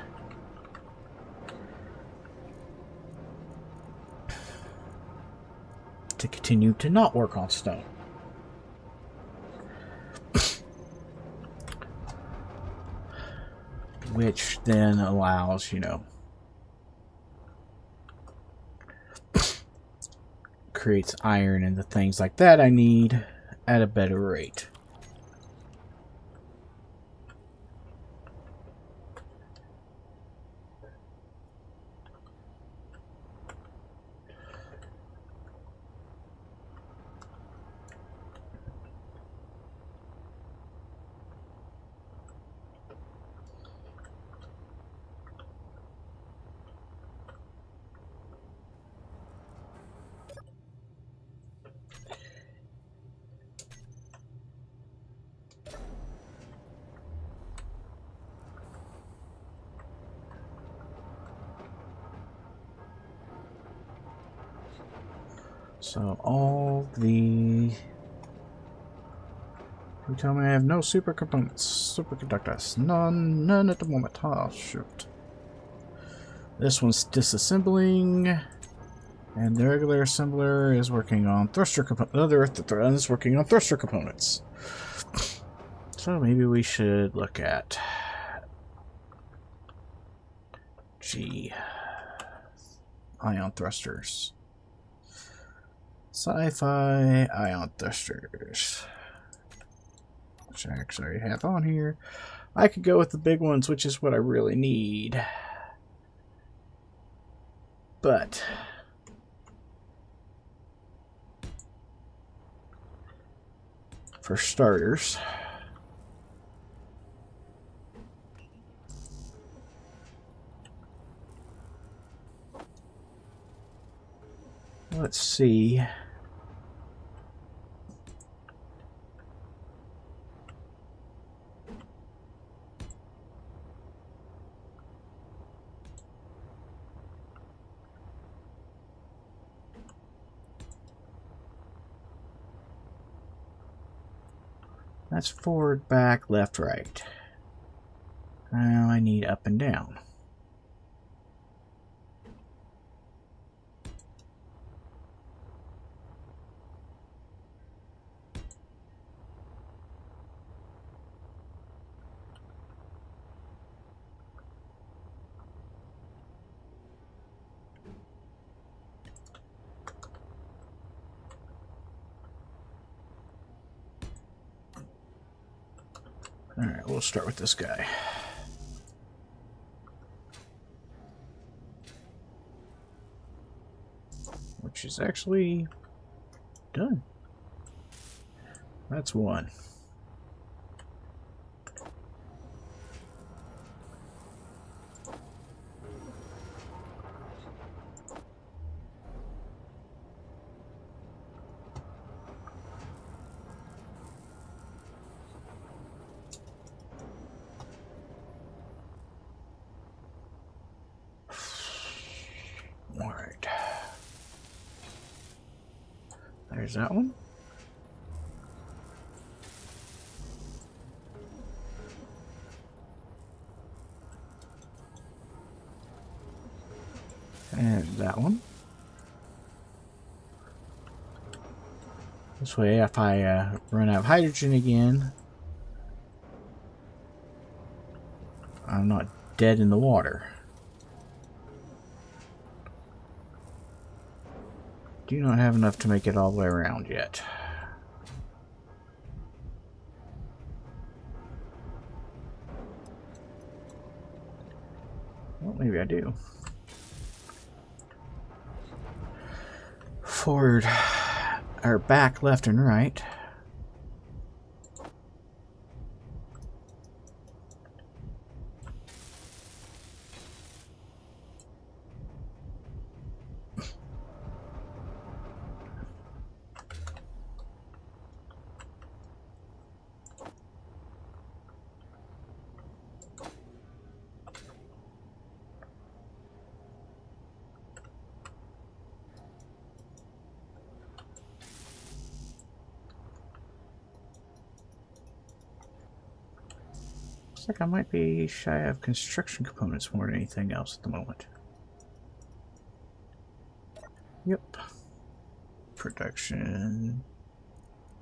to continue to not work on stone. Which then allows, you know, creates iron and the things like that I need at a better rate. So all the... You tell me I have no super components, superconductors. None at the moment. Oh, shoot. This one's disassembling. And the regular assembler is working on thruster components. Another is working on thruster components. So maybe we should look at... ion thrusters. Sci-fi ion thrusters. Which I actually already have on here. I could go with the big ones, which is what I really need. But... for starters... let's see. That's forward, back, left, right. Now I need up and down. Alright, we'll start with this guy. Which is actually done. That's one. Alright. There's that one. And that one. This way, if I run out of hydrogen again, I'm not dead in the water. Do not have enough to make it all the way around yet. Well, maybe I do. Forward, or back, left, and right. Looks like I might be shy of construction components more than anything else at the moment. Yep. Production.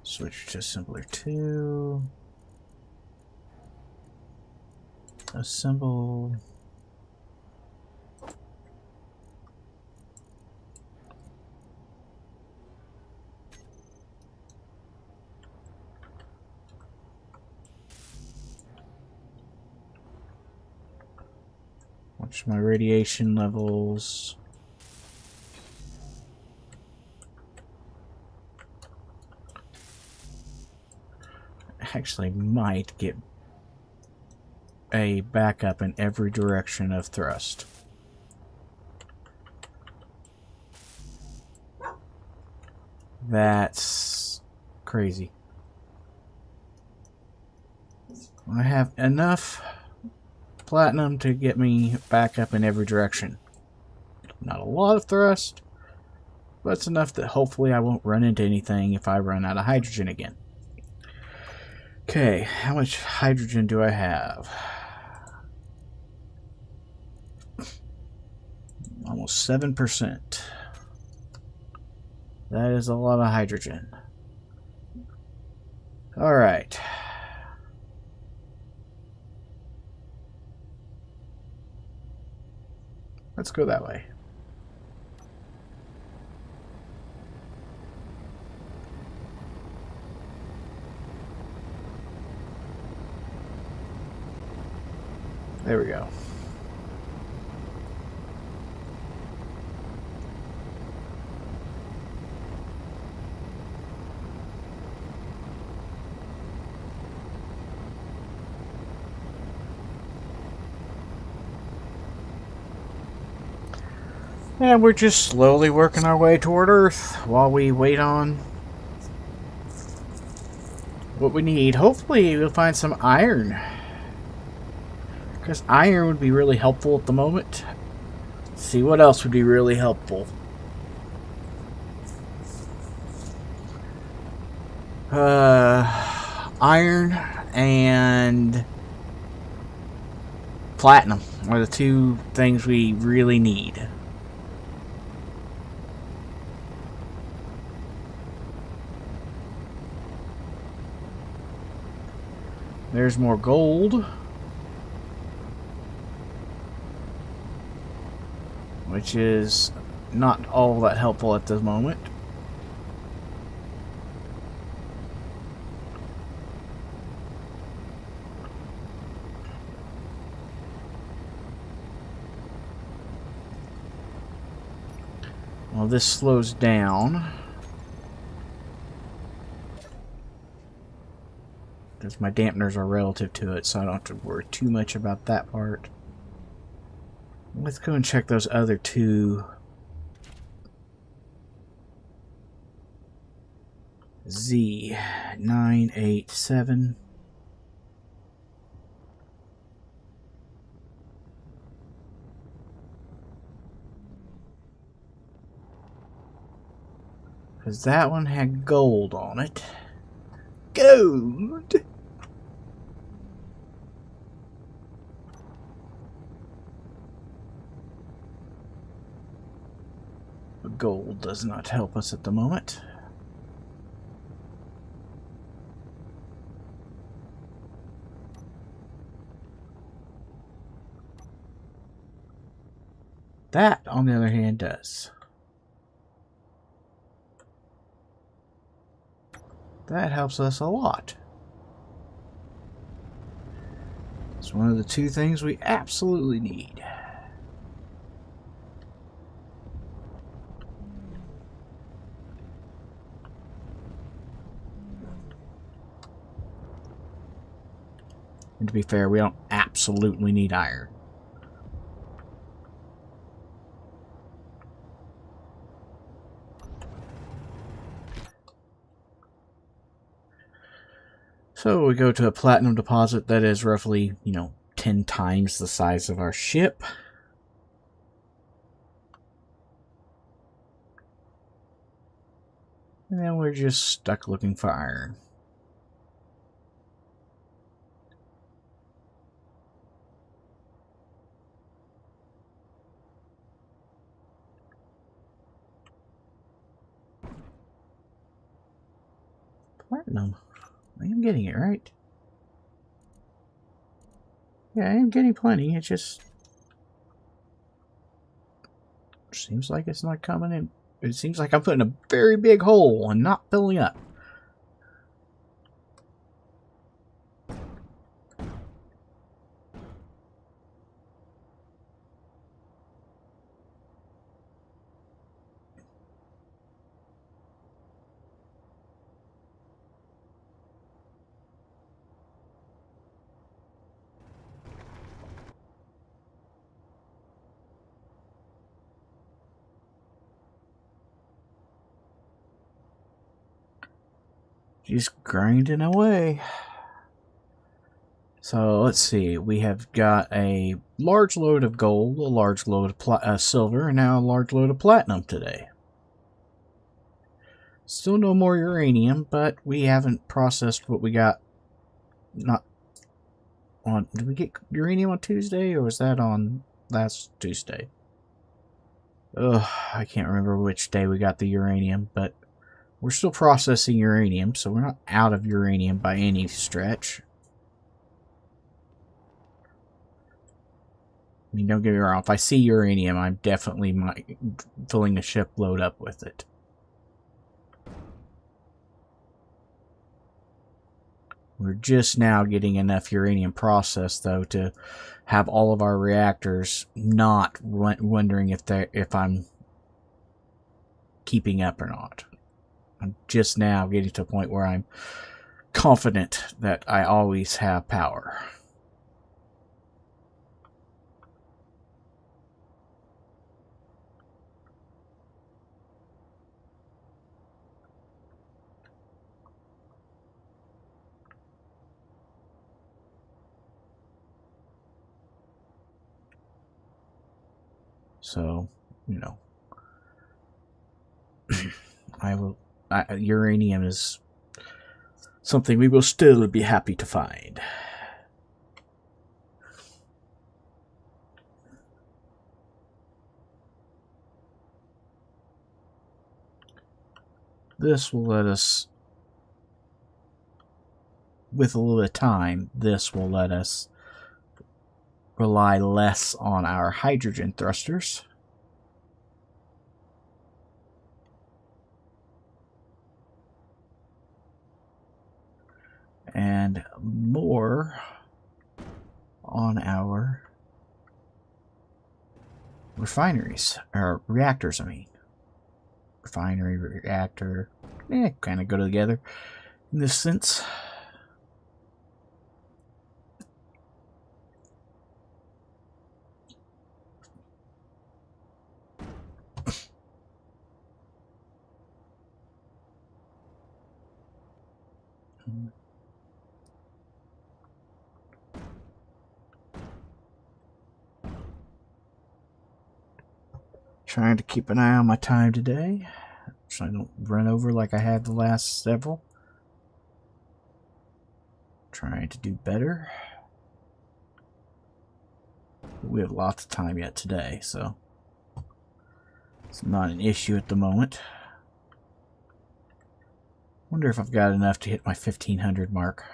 Switch to assembler 2. Assemble. Watch my radiation levels. Actually might get a backup in every direction of thrust. That's crazy. I have enough platinum to get me back up in every direction. Not a lot of thrust, but it's enough that hopefully I won't run into anything if I run out of hydrogen again. Okay, how much hydrogen do I have? Almost 7%. That is a lot of hydrogen. Alright. Let's go that way. There we go. And we're just slowly working our way toward Earth while we wait on what we need. Hopefully we'll find some iron, because iron would be really helpful at the moment. Let's see what else would be really helpful. Iron and platinum are the two things we really need. There's more gold, which is not all that helpful at the moment. Well, this slows down, because my dampeners are relative to it, so I don't have to worry too much about that part. Let's go and check those other two. Z987. Because that one had gold on it. Gold! But gold does not help us at the moment. That, on the other hand, does. That helps us a lot. It's one of the two things we absolutely need. And to be fair, we don't absolutely need iron. So we go to a platinum deposit that is roughly, 10 times the size of our ship. And then we're just stuck looking for iron. Platinum. I am getting it, right? Yeah, I am getting plenty. It just seems like it's not coming in. It seems like I'm putting a very big hole and not filling up. Just grinding away. So let's see. We have got a large load of gold, a large load of silver, and now a large load of platinum today. Still no more uranium, but we haven't processed what we got. Not on. Did we get uranium on Tuesday, or was that on last Tuesday? Ugh, I can't remember which day we got the uranium, but we're still processing uranium, so we're not out of uranium by any stretch. I mean, don't get me wrong, if I see uranium, I'm definitely filling the ship load up with it. We're just now getting enough uranium processed, though, to have all of our reactors not wondering if I'm keeping up or not. I'm just now getting to a point where I'm confident that I always have power. So, you know, uranium is something we will still be happy to find. This will let us, with a little bit of time, this will let us rely less on our hydrogen thrusters. And more on our refineries, or reactors, I mean. Refinery, reactor, kind of go together in this sense. Trying to keep an eye on my time today, so I don't run over like I had the last several. Trying to do better. We have lots of time yet today, so it's not an issue at the moment. Wonder if I've got enough to hit my 1500 mark.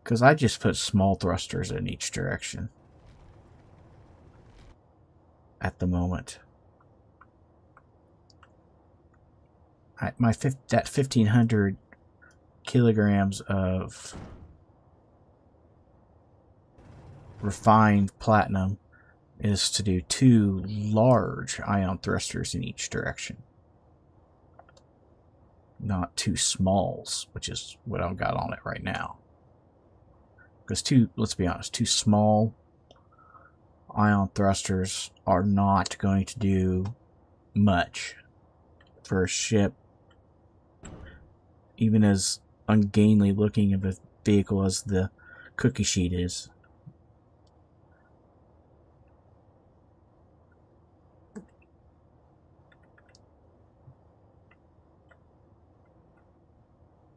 Because I just put small thrusters in each direction at the moment. That 1500 kilograms of refined platinum is to do 2 large ion thrusters in each direction. Not 2 smalls, which is what I've got on it right now. Because let's be honest, 2 small ion thrusters are not going to do much for a ship, even as ungainly looking of a vehicle as the cookie sheet is.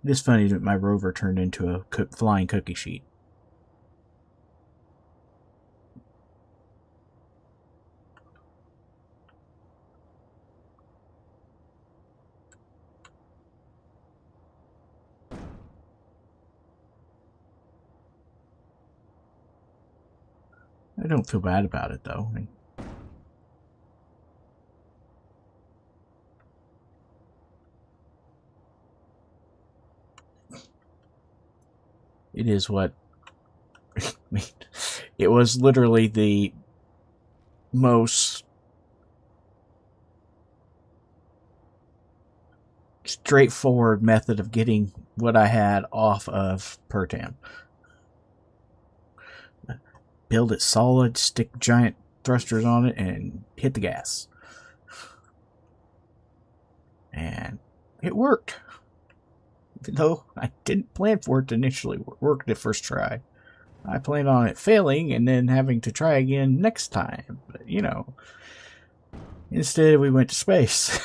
It's funny that my rover turned into a flying cookie sheet. I don't feel bad about it, though. It is what... it was literally the most straightforward method of getting what I had off of Pertam. Build it solid, stick giant thrusters on it, and hit the gas. And it worked. Even though I didn't plan for it to initially work the first try. I planned on it failing and then having to try again next time. But, you know, Instead, we went to space.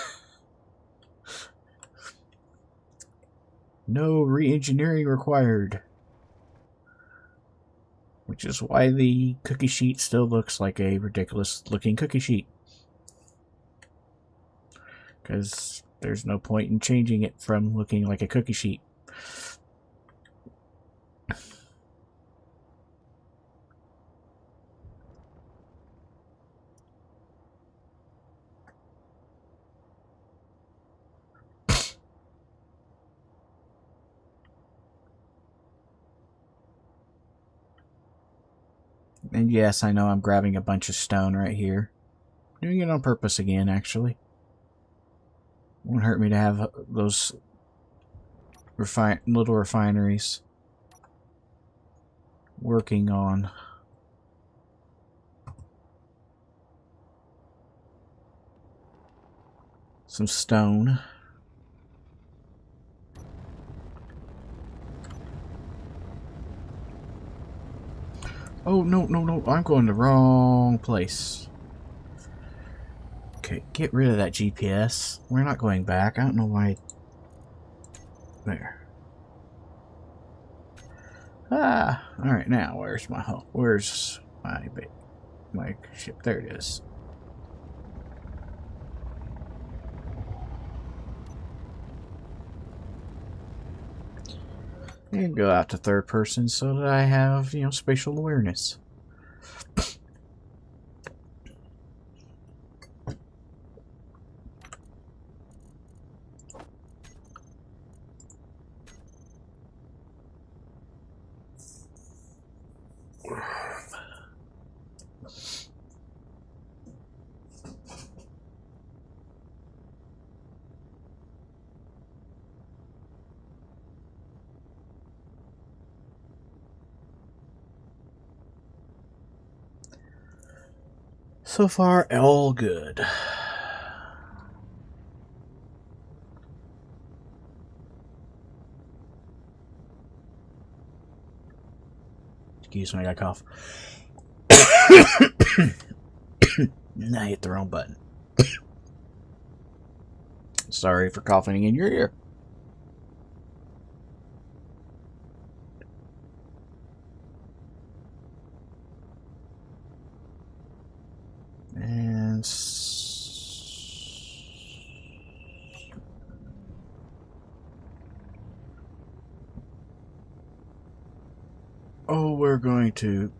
No re-engineering required. Which is why the cookie sheet still looks like a ridiculous looking cookie sheet. Because there's no point in changing it from looking like a cookie sheet. And yes, I know I'm grabbing a bunch of stone right here. Doing it on purpose again, actually. Won't hurt me to have those little refineries working on some stone. Oh, no, no, no. I'm going the wrong place. Okay, get rid of that GPS. We're not going back. I don't know why. There. Ah! Alright, now, where's my home? Where's my ship? There it is. And go out to third person so that I have, you know, spatial awareness. So far, all good. Excuse me, I got a cough. And I hit the wrong button. Sorry for coughing in your ear. And oh, we're going to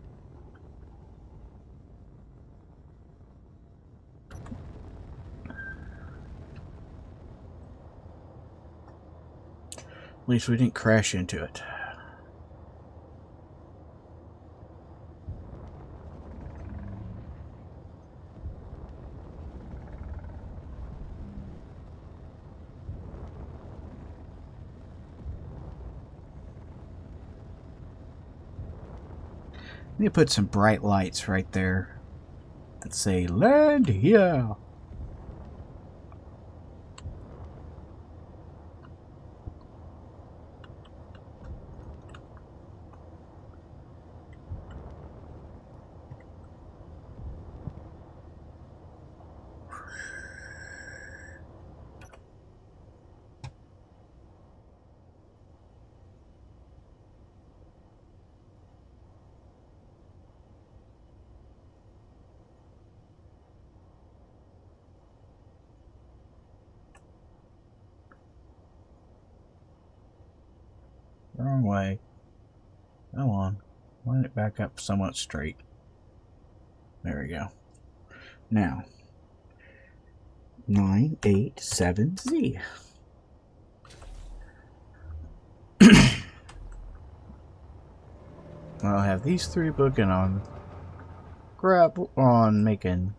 at least we didn't crash into it. Let me put some bright lights right there and say, land here. Wrong way. Come on. Line it back up somewhat straight. There we go. Now, 987Z. I'll have these three booking on making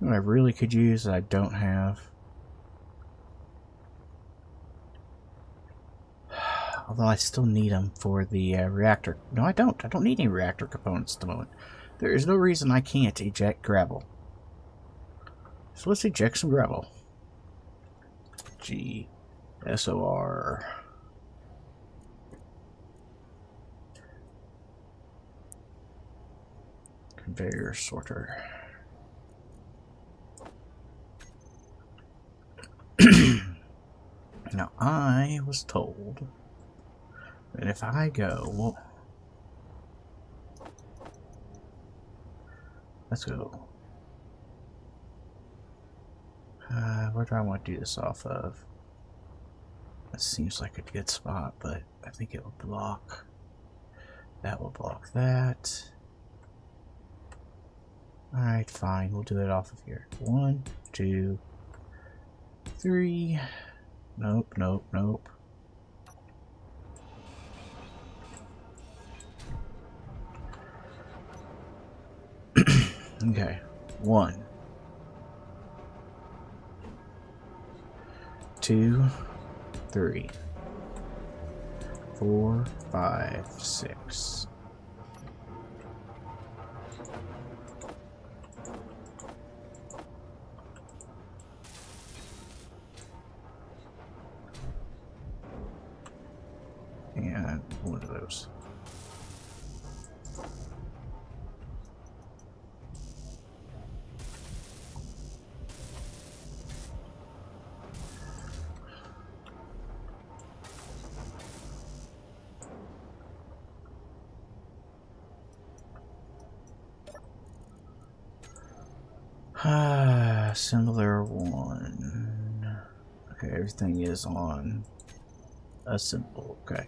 what I really could use that I don't have. Although I still need them for the reactor. No, I don't. I don't need any reactor components at the moment. There is no reason I can't eject gravel. So let's eject some gravel. GSOR. conveyor sorter. Now, I was told that if I go, well, let's go. Where do I want to do this off of? That seems like a good spot, but I think it will block. That will block that. Alright, fine. We'll do it off of here. 1, 2, 3. Nope, nope, nope. Okay. 1, 2, 3, 4, 5, 6. And one of those. Similar one. Okay, everything is on a symbol. Okay.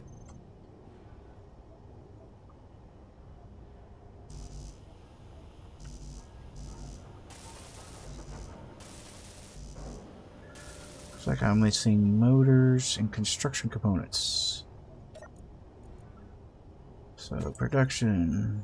Looks like I'm missing motors and construction components. So production.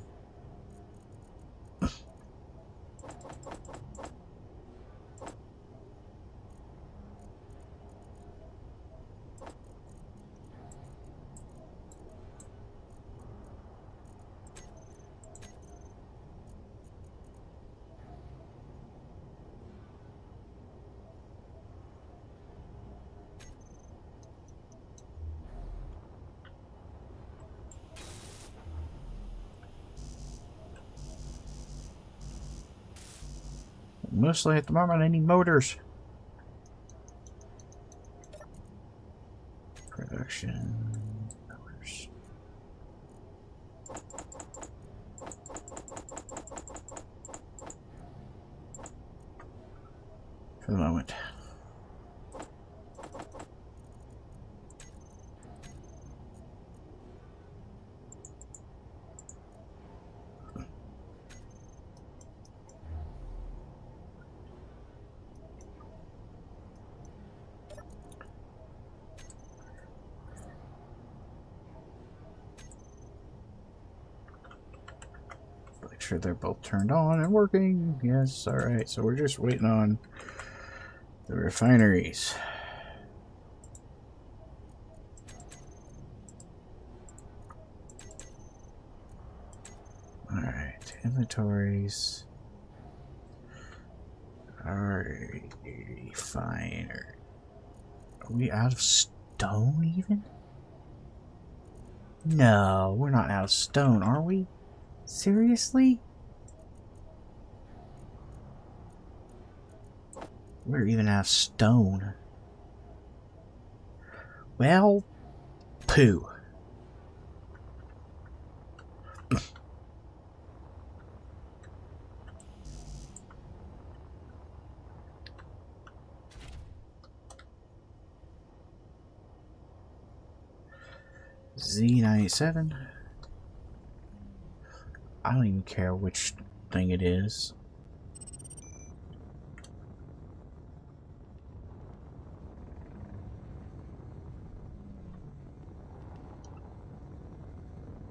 Mostly at the moment I need motors. Production motors. For the moment. Make sure they're both turned on and working. Yes, alright. So we're just waiting on the refineries. Alright, inventories. Alright, refiner. Are we out of stone even? No, we're not out of stone, are we? Seriously? We're even out of stone. Well, poo. Z97. I don't even care which thing it is.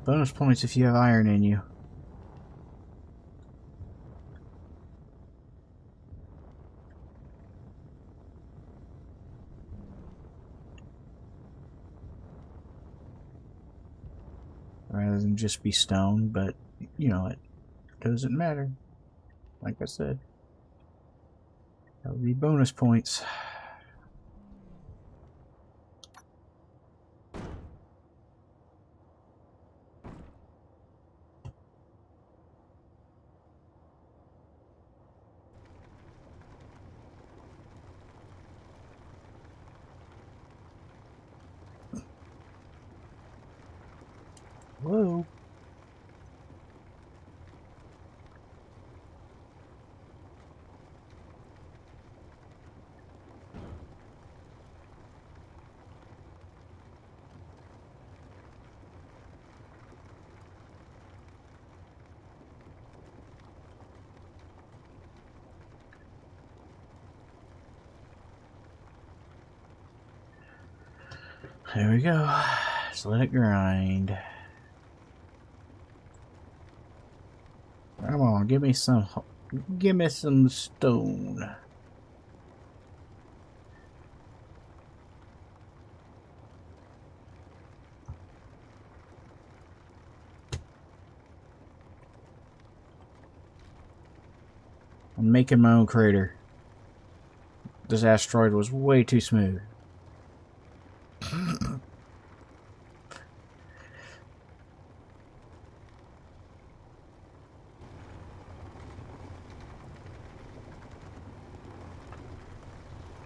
Bonus points if you have iron in you. Rather than just be stone, but you know, it doesn't matter. Like I said, that would be bonus points. Hello? There we go. Just let it grind. Come on, give me some stone. I'm making my own crater. This asteroid was way too smooth.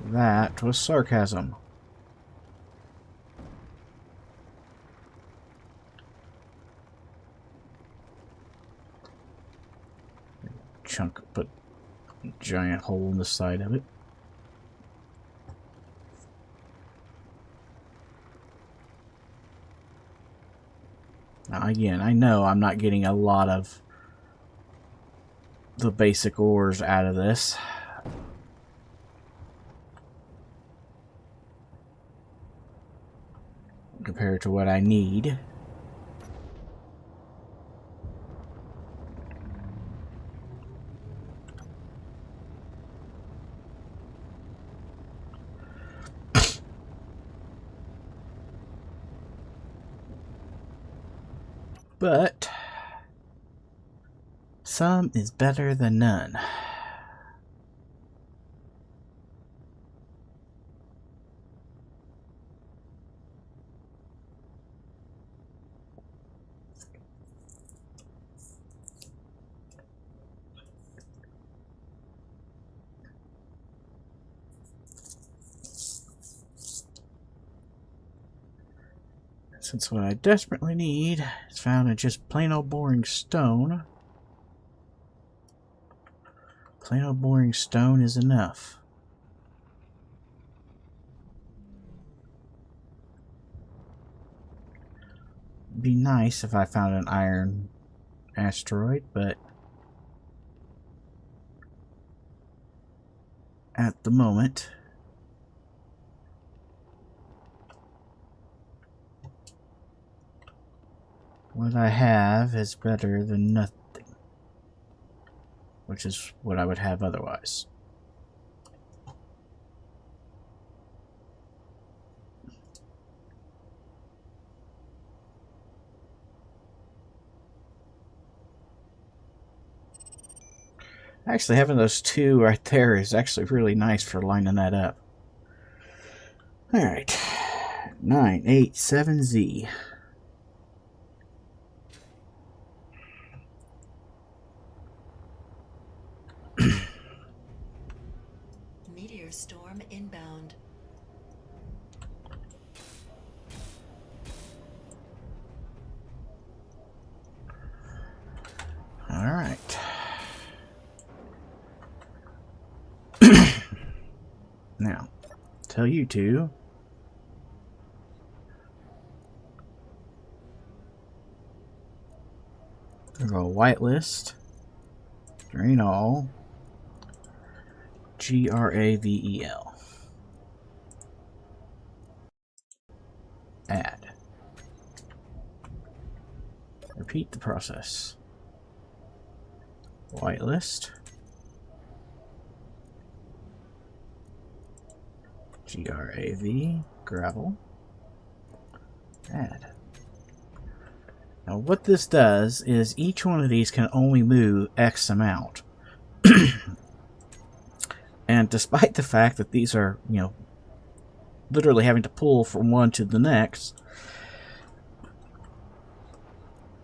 That was sarcasm. Put a giant hole in the side of it. Now again, I know I'm not getting a lot of the basic ores out of this. Compared to what I need. But some is better than none. Since what I desperately need is found in just plain old boring stone. Plain old boring stone is enough. It'd be nice if I found an iron asteroid, but at the moment, what I have is better than nothing, which is what I would have otherwise. Actually, having those two right there is actually really nice for lining that up. Alright, 987Z. Meteor storm inbound. Alright. Now, tell you two. Go whitelist. Drain all. GRAVEL. Add. Repeat the process. Whitelist. GRAV. Gravel. Add. Now what this does is each one of these can only move X amount. And despite the fact that these are, you know, literally having to pull from one to the next,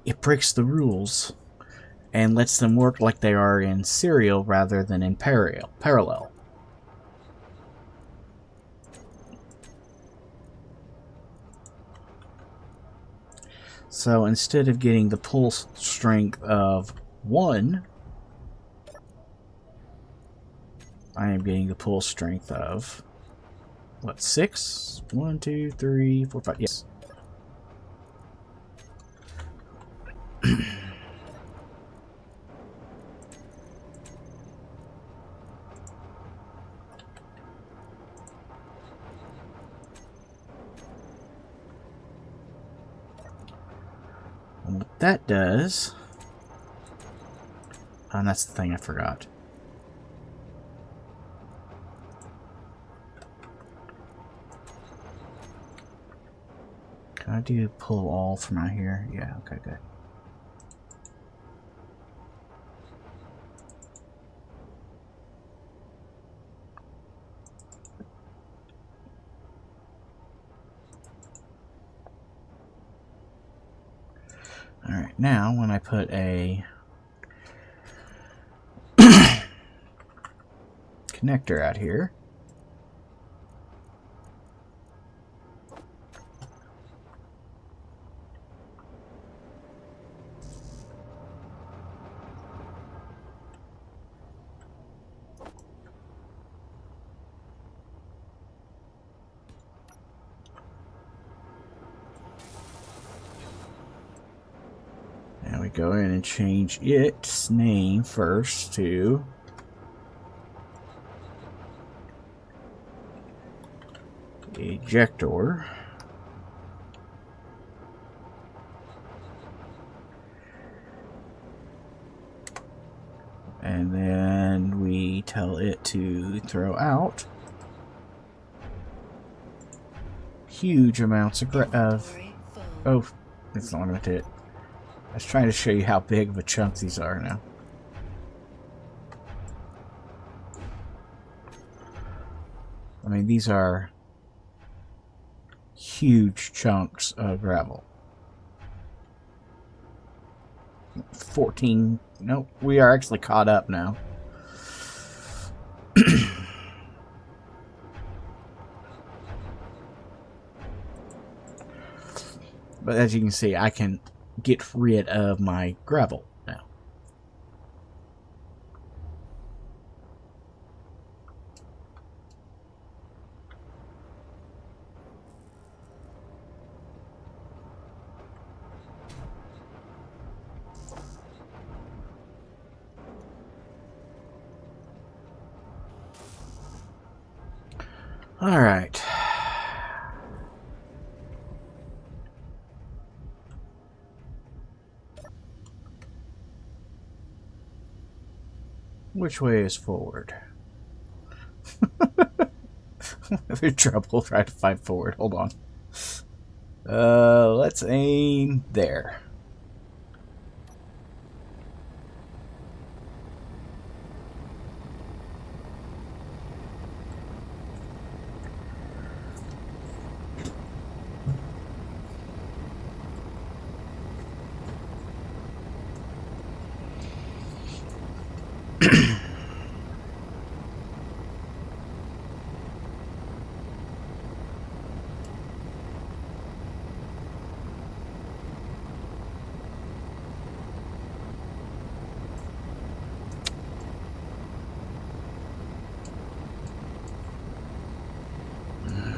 it breaks the rules and lets them work like they are in serial rather than in parallel. So instead of getting the pull strength of 1, I am getting the pull strength of, what, 6? 1, 2, 3, 4, 5, yes. And what that does, and that's the thing I forgot. Can I do pull all from out here? Yeah, okay, good. Alright, now when I put a connector out here, and we go in and change its name first to ejector. And then we tell it to throw out huge amounts of oh, it's not going to it. I was trying to show you how big of a chunk these are now. I mean, these are huge chunks of gravel. 14. Nope, we are actually caught up now. But as you can see, I can get rid of my gravel now. All right. Which way is forward? I'm having trouble trying to find forward. Hold on. Let's aim there.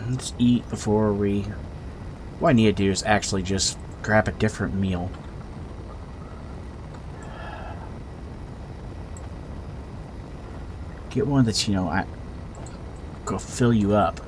Let's eat before we... What I need to do is actually just grab a different meal. Get one that's, you know, go fill you up.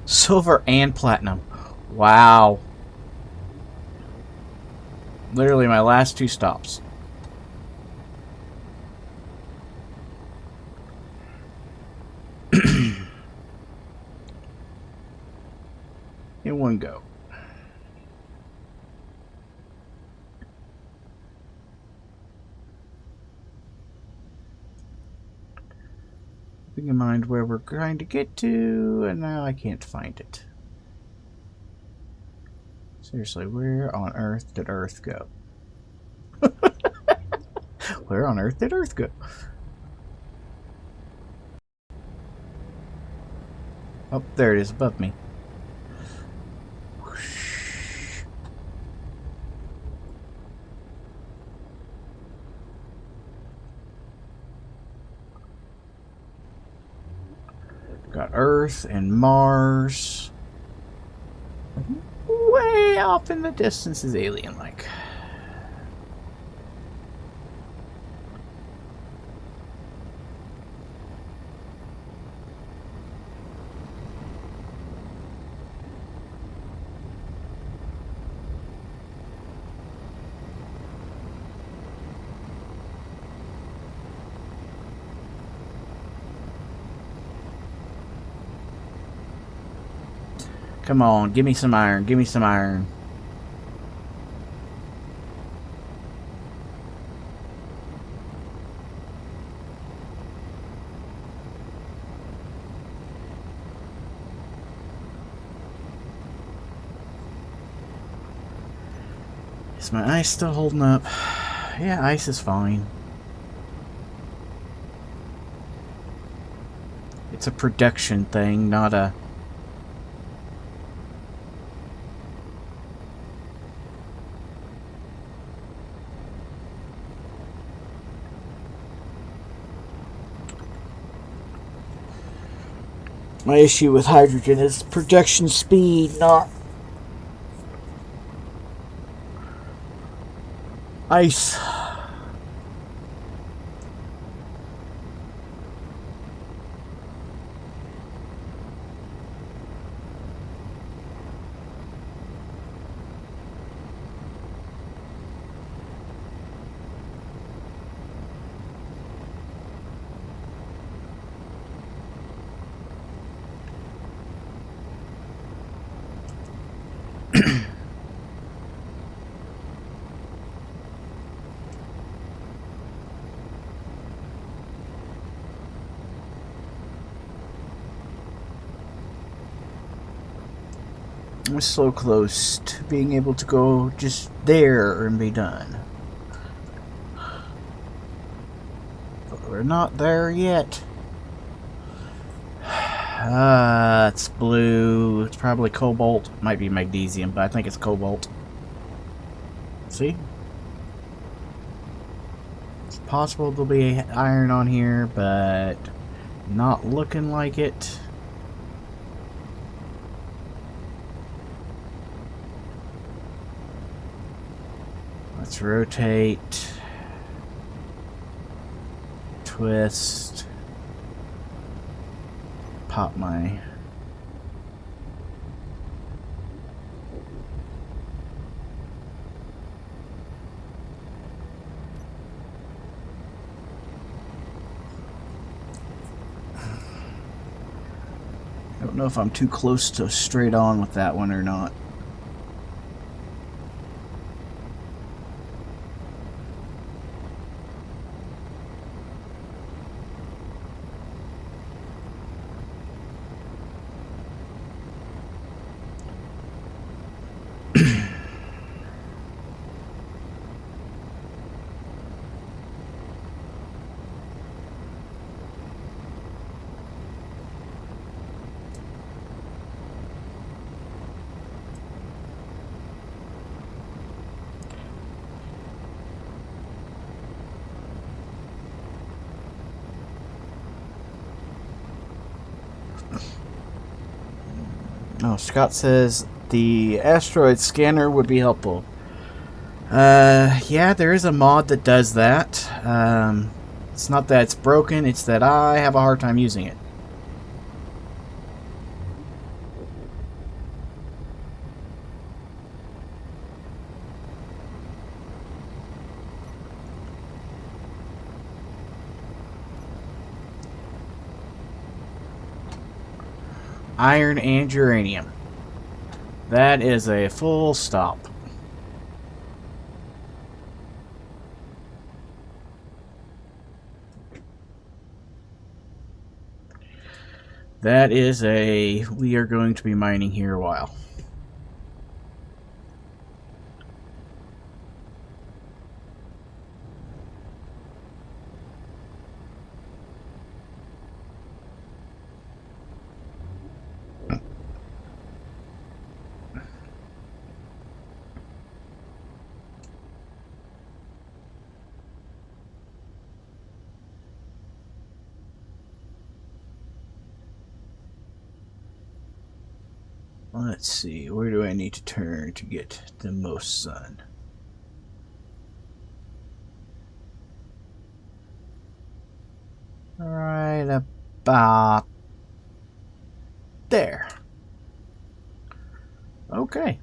Silver and platinum. Wow. Literally my last 2 stops. In one go. Keeping in mind where we're trying to get to, and now I can't find it. Seriously, where on earth did Earth go? Where on earth did Earth go? Oh, there it is above me. Got Earth and Mars. Way off in the distance is alien-like. Come on, give me some iron, give me some iron. Is my ice still holding up? Yeah, ice is fine. It's a production thing, not a... My issue with hydrogen is production speed, not ice. We're so close to being able to go just there and be done. But we're not there yet. It's blue. It's probably cobalt. Might be magnesium, but I think it's cobalt. See? It's possible there'll be iron on here, but not looking like it. Let's rotate, twist, pop my I don't know if I'm too close to straight on with that one or not. Oh, Scott says the asteroid scanner would be helpful. Yeah, there is a mod that does that. It's not that it's broken, it's that I have a hard time using it. iron and uranium. That is a full stop. That is a... We are going to be mining here a while. Let's see, where do I need to turn to get the most sun? Right about there. Okay.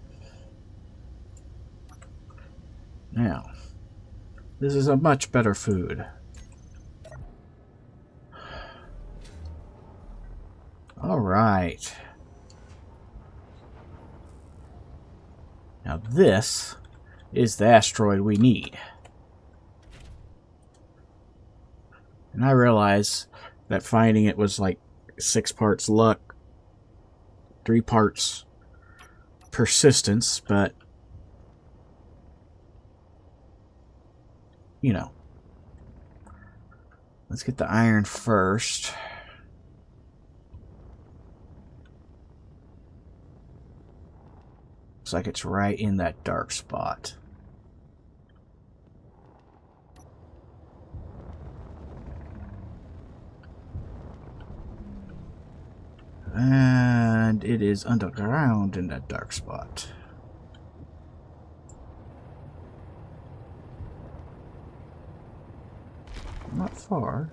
Now, this is a much better food. Alright. Now this is the asteroid we need. And I realize that finding it was like 6 parts luck, 3 parts persistence, but you know. Let's get the iron first. Looks like it's right in that dark spot. And it is underground in that dark spot. Not far.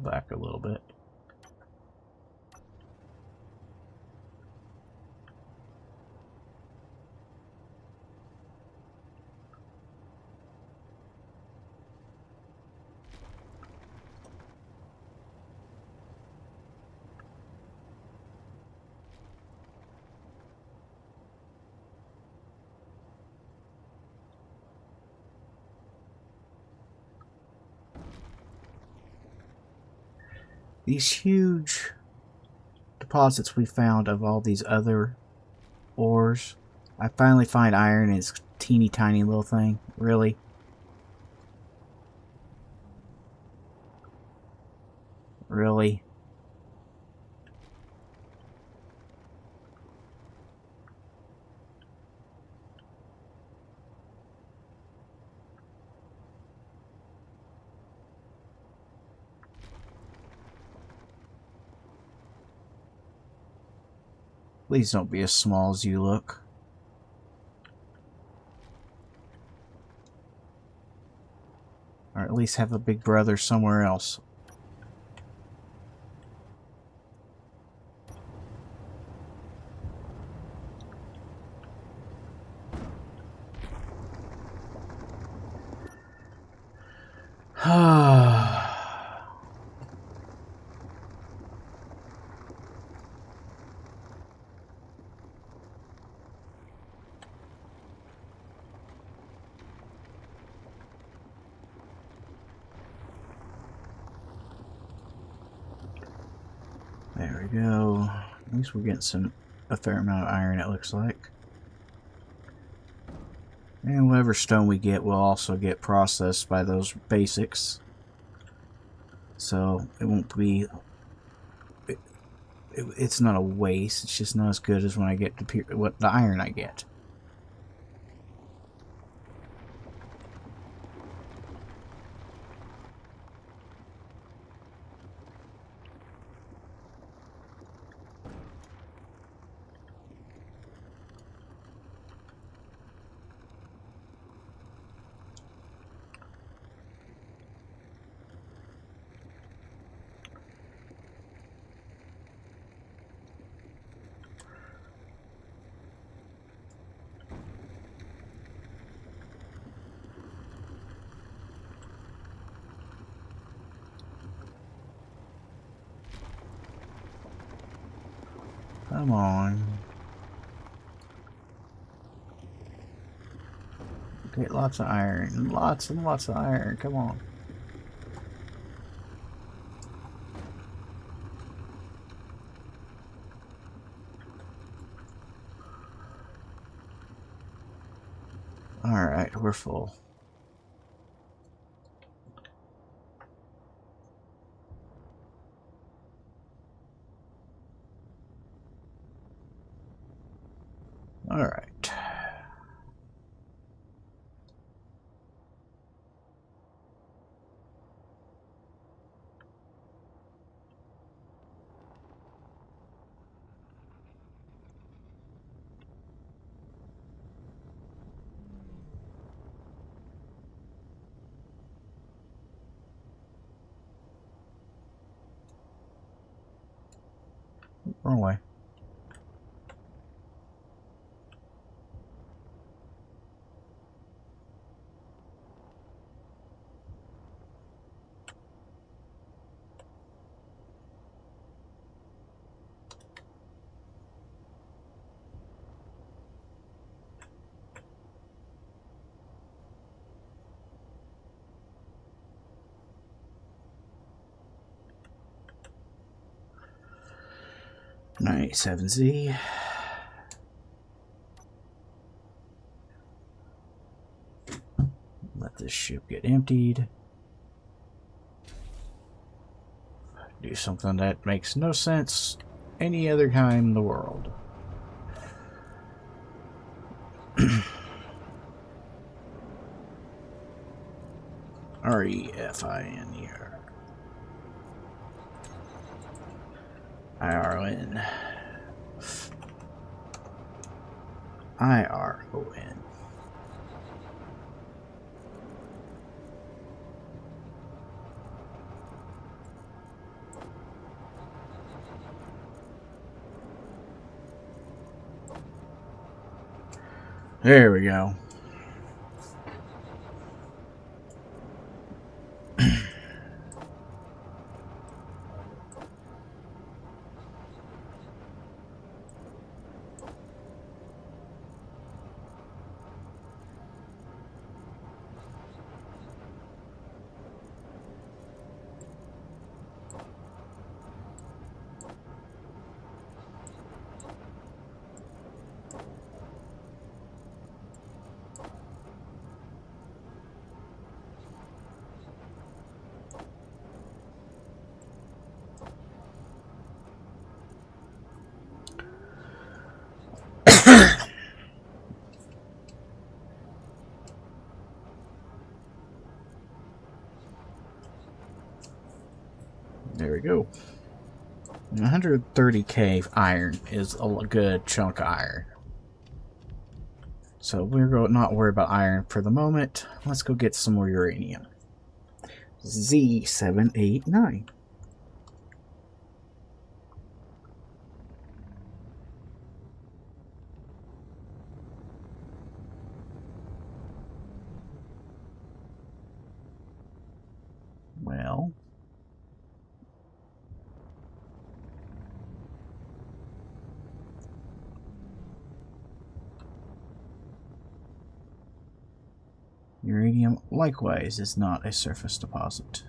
Back a little bit. These huge deposits we found of all these other ores. I finally find iron in its teeny tiny little thing. Really? Really? Please don't be as small as you look. Or at least have a big brother somewhere else. There we go. At least we're getting a fair amount of iron, it looks like. And whatever stone we get will also get processed by those basics. So it won't be... It's not a waste, it's just not as good as when I get the iron I get. Come on. Get lots of iron. Lots and lots of iron. Come on. Alright, we're full. Alright. Wrong way. $97Z. Let this ship get emptied. Do something that makes no sense any other time in the world. R-E-F-I-N-E-R. I-R-O-N. I-R-O-N. There we go. There we go. 130k iron is a good chunk of iron. So we're going to not worry about iron for the moment. Let's go get some more uranium. Z789. Well, uranium likewise is not a surface deposit.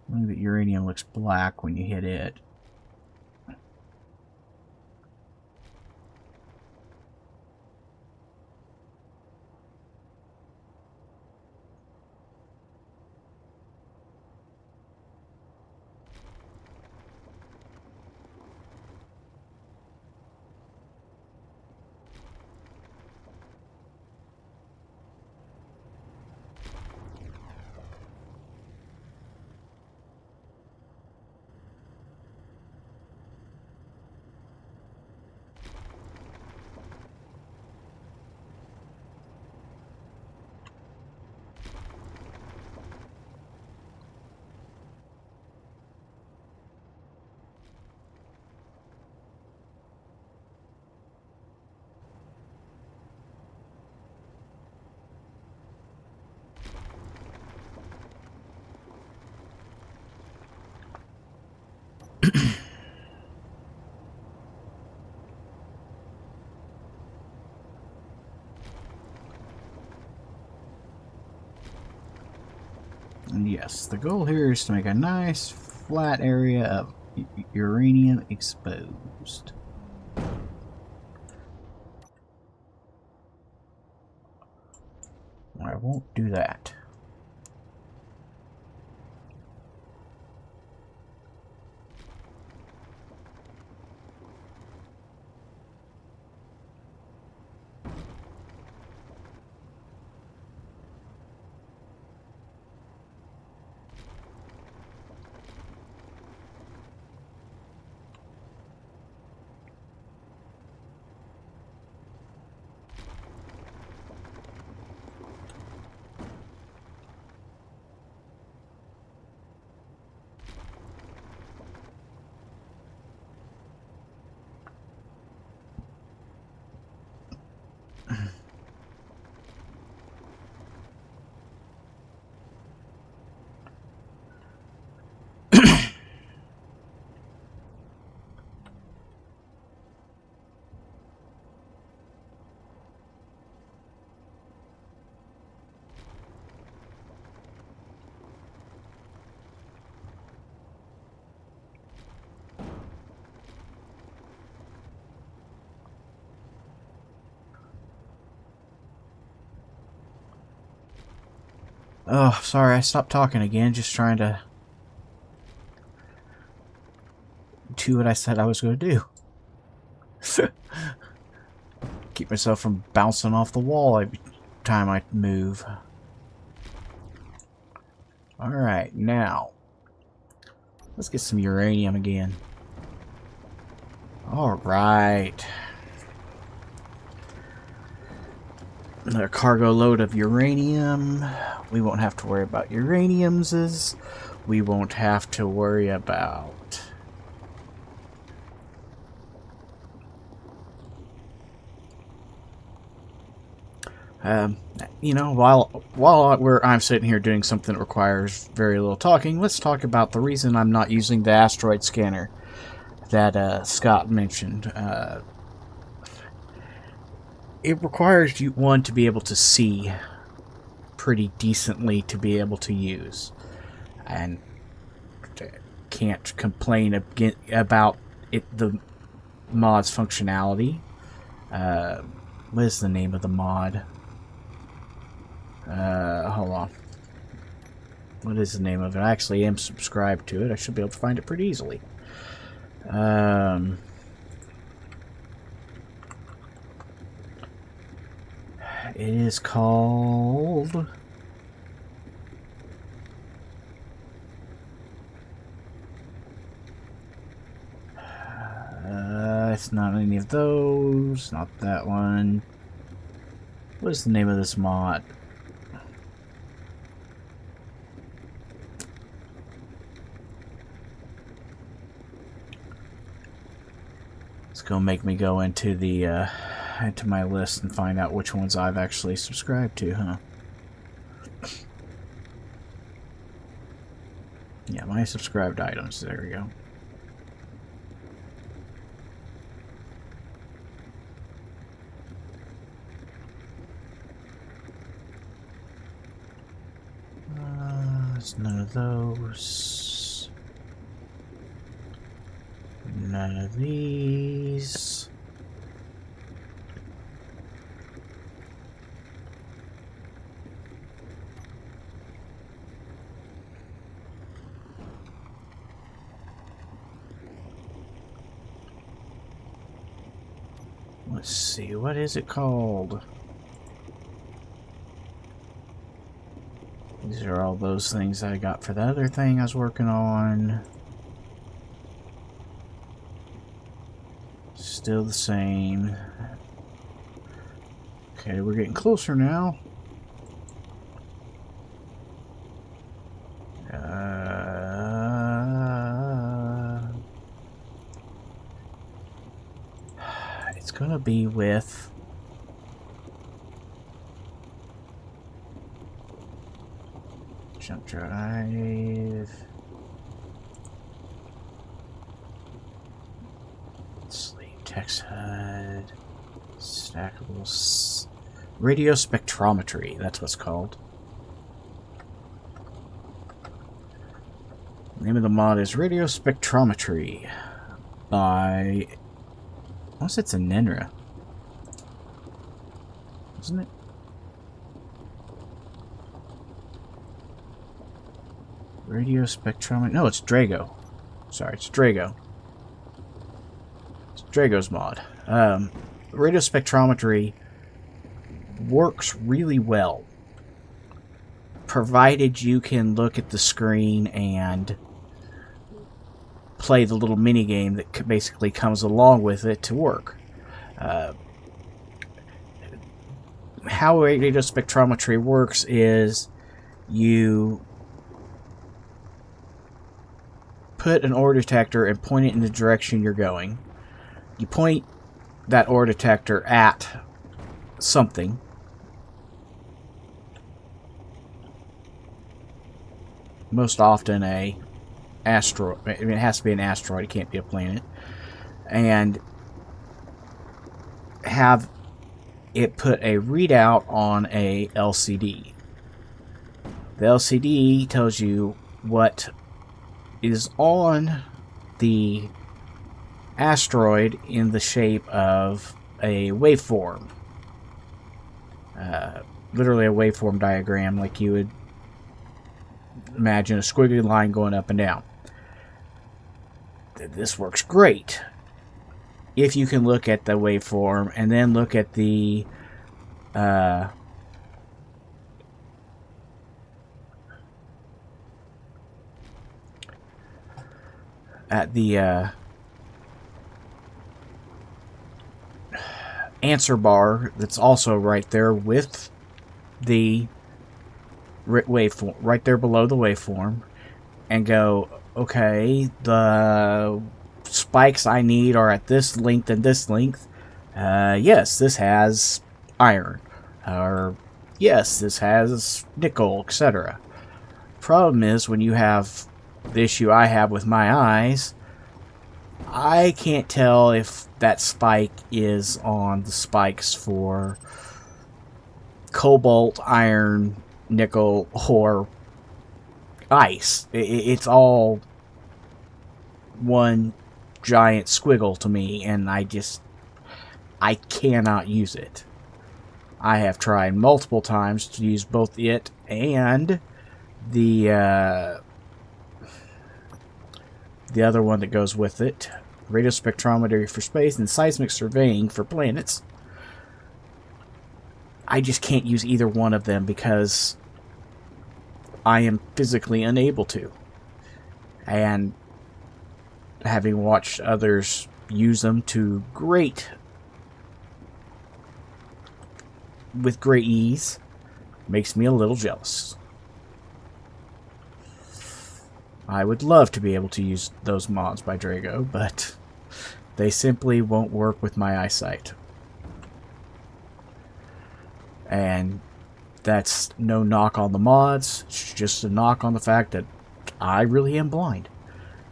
Maybe uranium looks black when you hit it. And yes, the goal here is to make a nice flat area of uranium exposed. I won't do that. Oh, sorry, I stopped talking again, just trying to do what I said I was going to do. Keep myself from bouncing off the wall every time I move. Alright, now, let's get some uranium again. Alright. Another cargo load of uranium. We won't have to worry about uraniums. We won't have to worry about... you know, while I'm sitting here doing something that requires very little talking, let's talk about the reason I'm not using the asteroid scanner that Scott mentioned. It requires one to be able to see pretty decently to be able to use, and can't complain about the mod's functionality. What is the name of the mod? Hold on. What is the name of it? I actually am subscribed to it. I should be able to find it pretty easily. It is called... it's not any of those. Not that one. What is the name of this mod? It's gonna make me go into the into my list and find out which ones I've actually subscribed to, huh? Yeah, my subscribed items. There we go. It's none of those. None of these. Let's see, what is it called? These are all those things I got for the other thing I was working on. Still the same. Okay, we're getting closer now. It's gonna be with... jump drive. Sleep text HUD. Stackable. Radio spectrometry. That's what's called. Name of the mod is Radio Spectrometry by... Unless it's a Nenra. Isn't it? Radio Spectrometry... No, it's Drago. Sorry, it's Drago. It's Drago's mod. Radio Spectrometry works really well, provided you can look at the screen and play the little mini game that basically comes along with it to work. How radio spectrometry works is you put an ore detector and point it in the direction you're going. You point that ore detector at something. Most often a asteroid. I mean, it has to be an asteroid. It can't be a planet. And have it put a readout on a LCD. The LCD tells you what is on the asteroid in the shape of a waveform. Literally a waveform diagram, like you would imagine a squiggly line going up and down. This works great if you can look at the waveform and then look at the answer bar that's also right there with the waveform, right there below the waveform, and go, okay, the spikes I need are at this length and this length. Yes, this has iron. Or, yes, this has nickel, etc. Problem is, when you have the issue I have with my eyes, I can't tell if that spike is on the spikes for cobalt, iron, nickel, or ice. It's all one giant squiggle to me, and I cannot use it. I have tried multiple times to use both it and the other one that goes with it, radio spectrometry for space and seismic surveying for planets. I just can't use either one of them because I am physically unable to. And having watched others use them with great ease, makes me a little jealous. I would love to be able to use those mods by Drago, but they simply won't work with my eyesight. And that's no knock on the mods, it's just a knock on the fact that I really am blind.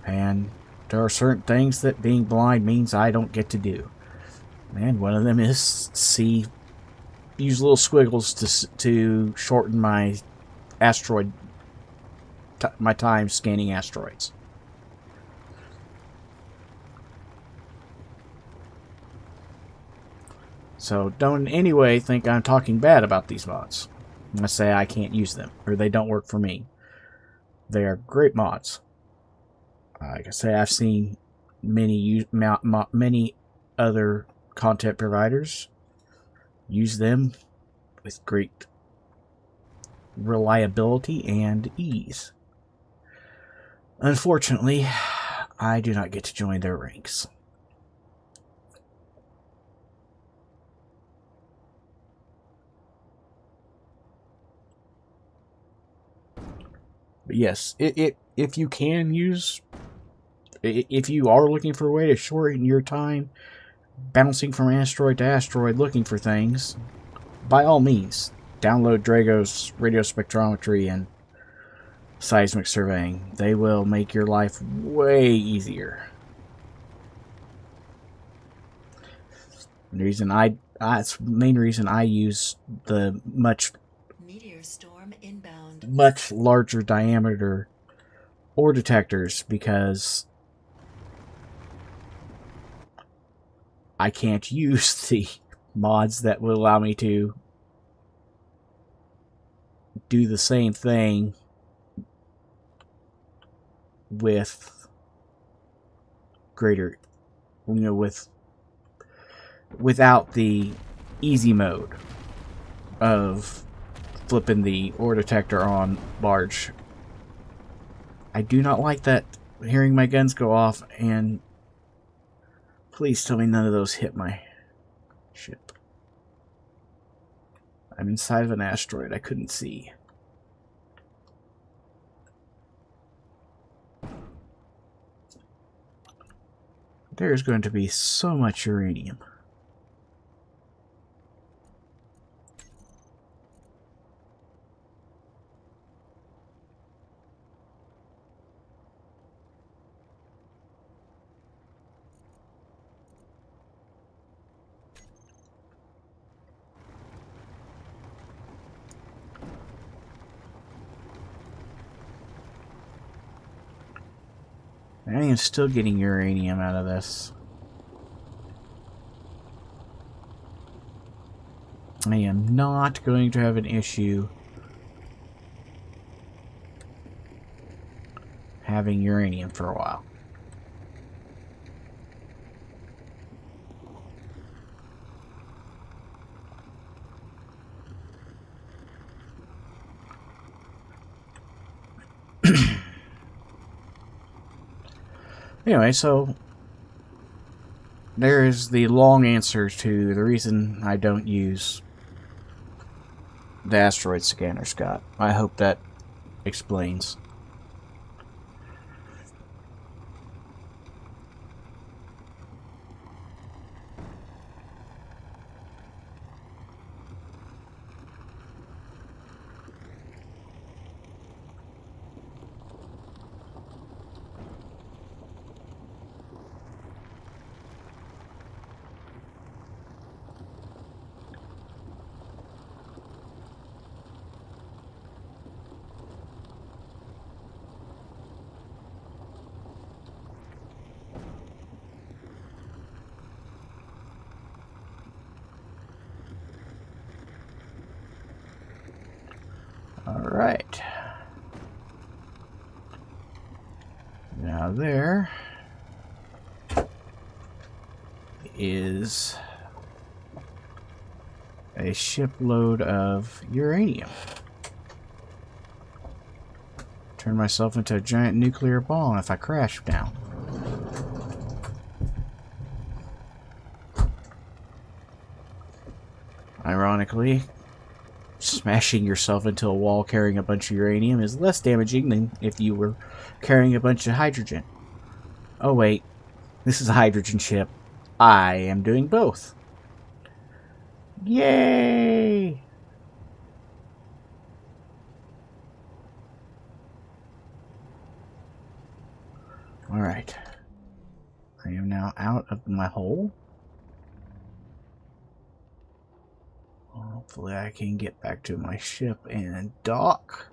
And there are certain things that being blind means I don't get to do. And one of them is use little squiggles to shorten my my time scanning asteroids. So don't in any way think I'm talking bad about these mods. I say I can't use them, or they don't work for me. They are great mods. Like I say, I've seen many other content providers use them with great reliability and ease. Unfortunately, I do not get to join their ranks. But yes, if you can use, if you are looking for a way to shorten your time bouncing from asteroid to asteroid looking for things, by all means, download Drago's radio spectrometry and seismic surveying. They will make your life way easier. That's the main reason I use the Meteor storm inbound. much larger diameter ore detectors because I can't use the mods that will allow me to do the same thing with greater, without the easy mode of flipping the ore detector on large. I do not like that, hearing my guns go off, and please tell me none of those hit my ship. I'm inside of an asteroid I couldn't see. There's going to be so much uranium. I am still getting uranium out of this. I am not going to have an issue having uranium for a while. Anyway, so there is the long answer to the reason I don't use the asteroid scanner, Scott. I hope that explains. Alright. Now there is a shipload of uranium. Turn myself into a giant nuclear bomb if I crash now. Ironically, smashing yourself into a wall carrying a bunch of uranium is less damaging than if you were carrying a bunch of hydrogen. Oh wait, this is a hydrogen ship. I am doing both. Yay! Alright. I am now out of my hole. Hopefully I can get back to my ship and dock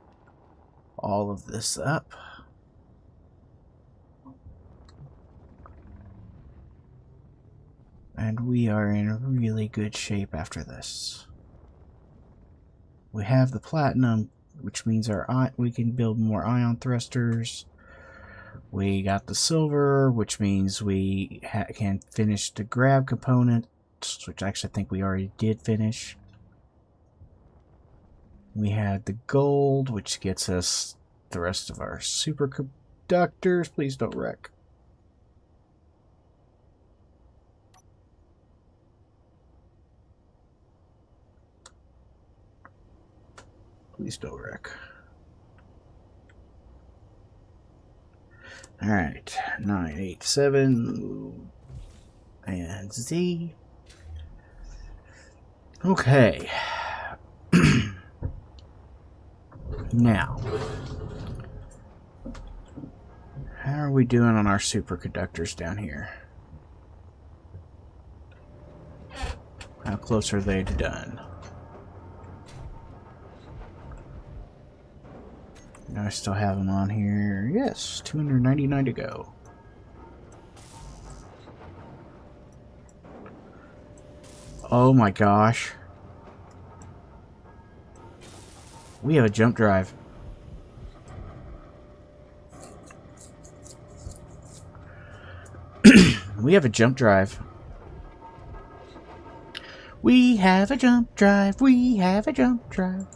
all of this up. And we are in really good shape after this. We have the platinum, which means we can build more ion thrusters. We got the silver, which means we can finish the grab component, which actually I think we already did finish. We had the gold, which gets us the rest of our superconductors. Please don't wreck. Please don't wreck. Alright, 987 and Z. Okay. Now, how are we doing on our superconductors down here? How close are they to done? I still have them on here. Yes, 299 to go. Oh my gosh. We have a jump drive. We have a jump drive. We have a jump drive. We have a jump drive.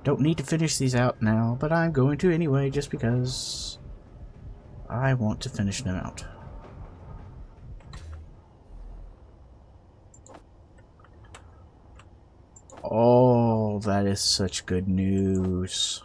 Don't need to finish these out now, but I'm going to anyway just because I want to finish them out. Oh, that is such good news.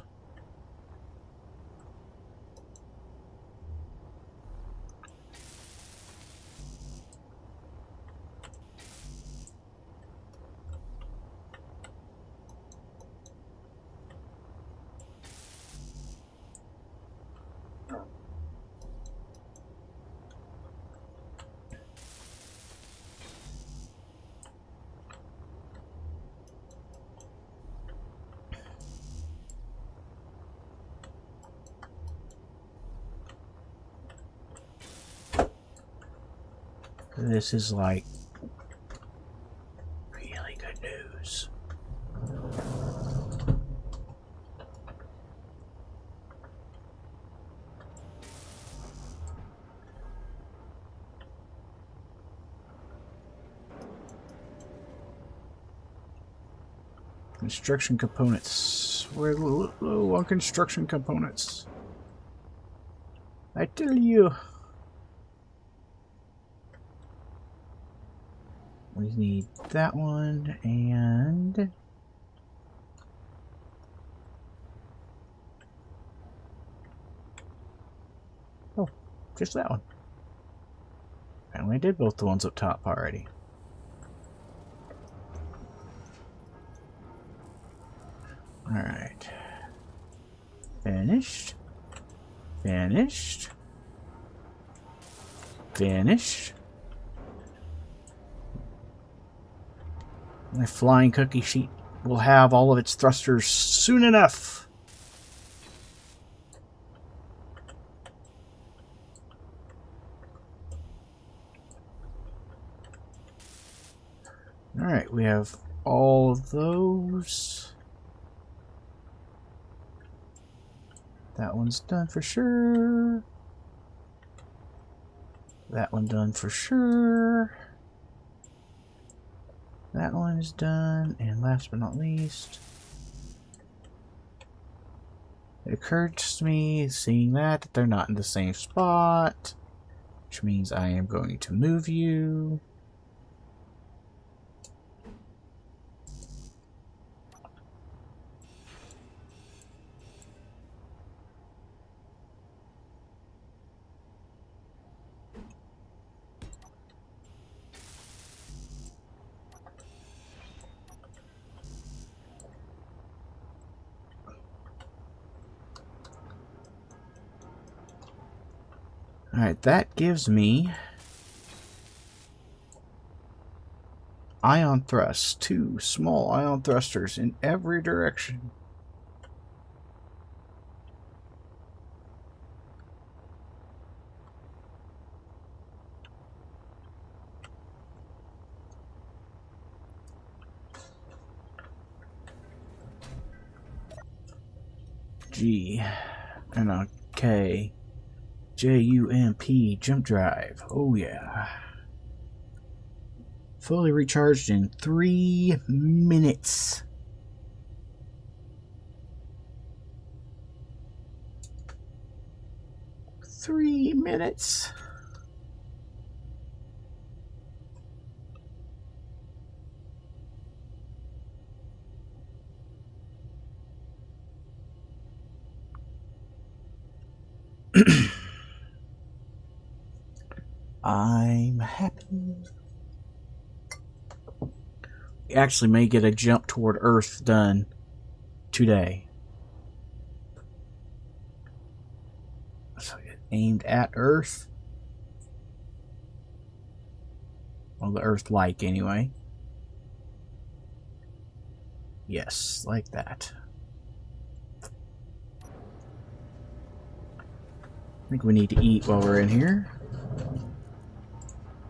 This is like really good news. Construction components. We're low on construction components. I tell you. We need that one and oh, just that one. And we did both the ones up top already. Alright. Finished. Finished. Finished. My flying cookie sheet will have all of its thrusters soon enough. Alright, we have all of those. That one's done for sure. That one done for sure. That one is done, and last but not least, it occurred to me, seeing that they're not in the same spot, which means I am going to move you. Alright, that gives me ion thrusts, 2 small ion thrusters in every direction. G and a K. JUMP jump drive. Oh yeah. Fully recharged in 3 minutes. Three minutes. I'm happy. We actually may get a jump toward Earth done today. So aimed at Earth. Well, the Earth-like anyway. Yes, like that. I think we need to eat while we're in here.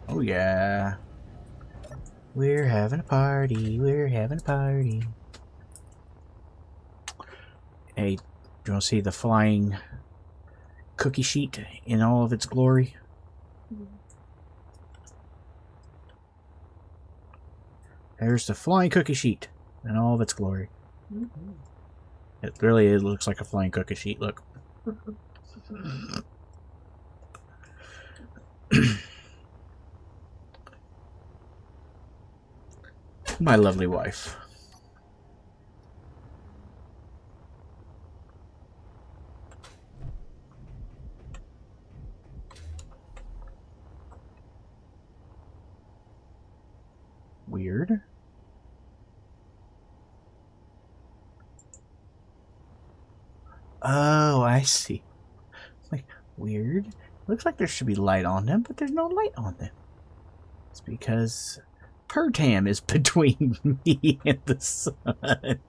Oh yeah. We're having a party. We're having a party. Hey, do you want to see the flying cookie sheet in all of its glory? There's the flying cookie sheet in all of its glory. It really looks like a flying cookie sheet. Look. My lovely wife. Weird. Oh, I see. Like, weird. Looks like there should be light on them, but there's no light on them. It's because Pertam is between me and the sun.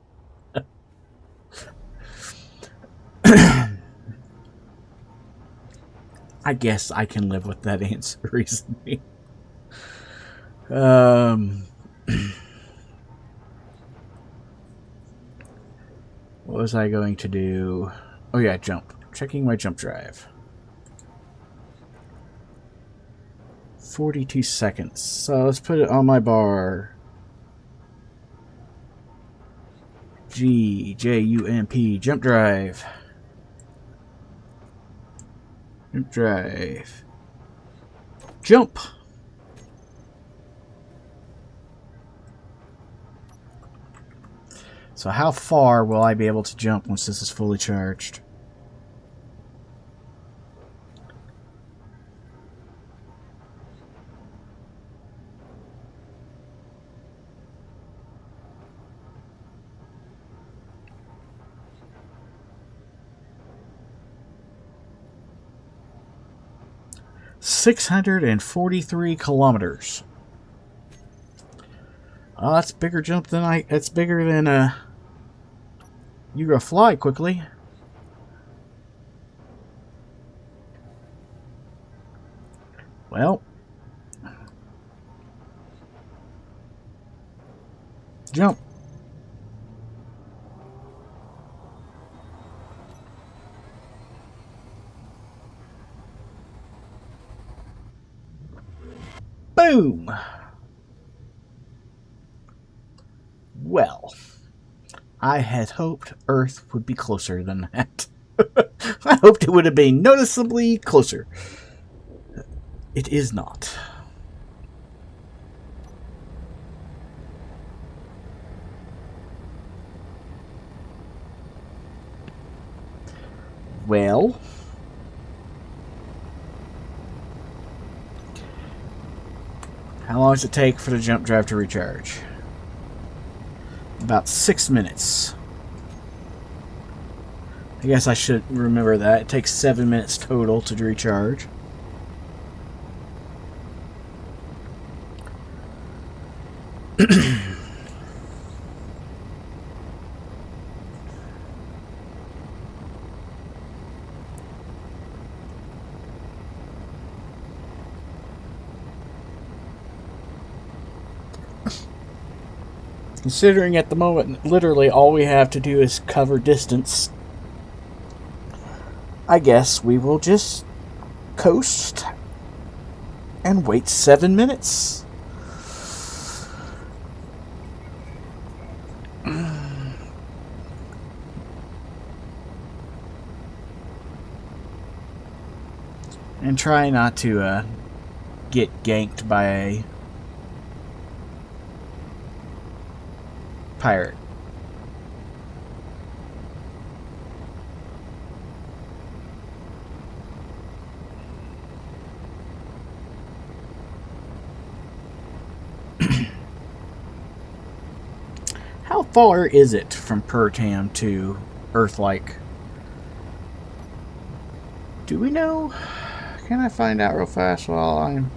I guess I can live with that answer recently. What was I going to do? Oh yeah, jump. Checking my jump drive. 42 seconds. So let's put it on my bar. G-J-U-M-P. Jump drive. Jump drive. Jump! So how far will I be able to jump once this is fully charged? $643 kilometers. Oh, that's a bigger jump than that's bigger than you're gonna fly quickly. Well, jump. Boom. Well, I had hoped Earth would be closer than that. I hoped it would have been noticeably closer. It is not. Well, how long does it take for the jump drive to recharge? About 6 minutes. I guess I should remember that. It takes 7 minutes total to recharge. Considering at the moment, literally all we have to do is cover distance, I guess we will just coast and wait 7 minutes. And try not to get ganked by a pirate. How far is it from Pertam to Earth-like? Do we know? Can I find out real fast while I'm...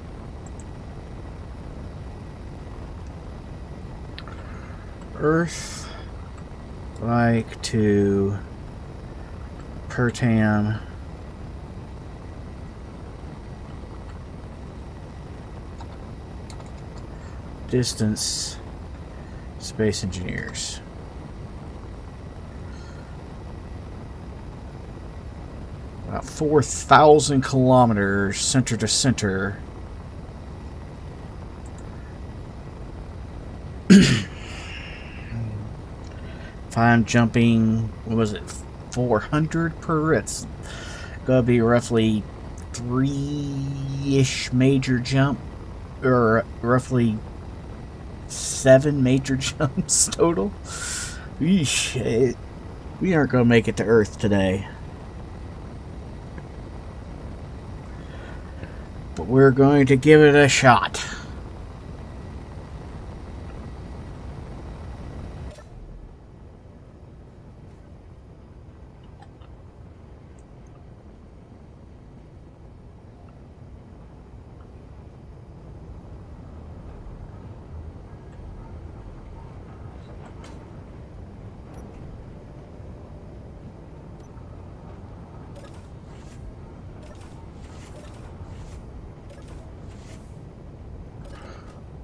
Earth-like to Pertam distance space engineers. About 4,000 kilometers center to center. If I'm jumping, what was it, 400 per? It's gonna be roughly 3-ish major jump, or roughly 7 major jumps total. Eesh, we aren't gonna make it to Earth today. But we're going to give it a shot.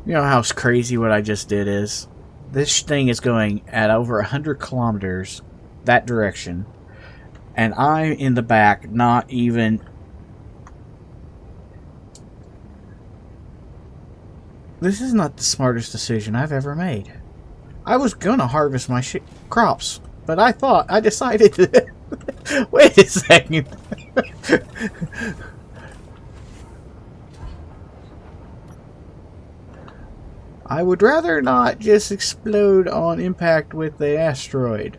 You know how crazy what I just did is? This thing is going at over 100 kilometers that direction, and I'm in the back, not even... This is not the smartest decision I've ever made. I was gonna harvest my crops, but I decided to... Wait a second. I would rather not just explode on impact with the asteroid.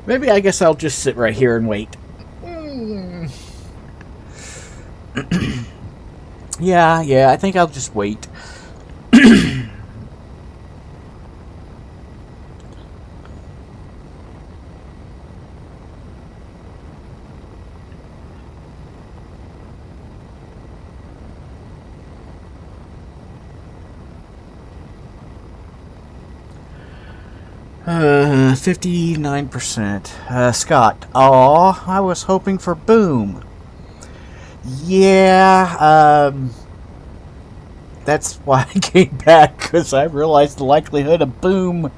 Maybe I guess I'll just sit right here and wait. Yeah, I think I'll just wait. 59%. Scott. Aw, I was hoping for boom. Yeah, that's why I came back, because I realized the likelihood of boom.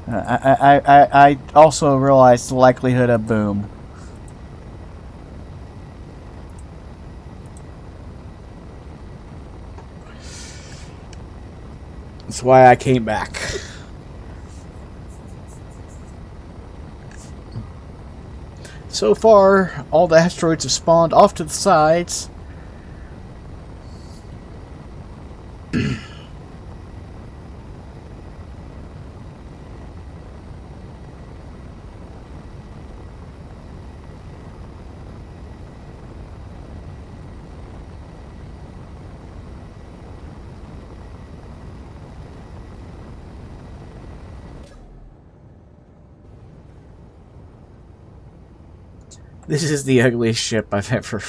I also realized the likelihood of boom. That's why I came back. So far, all the asteroids have spawned off to the sides. This is the ugliest ship I've ever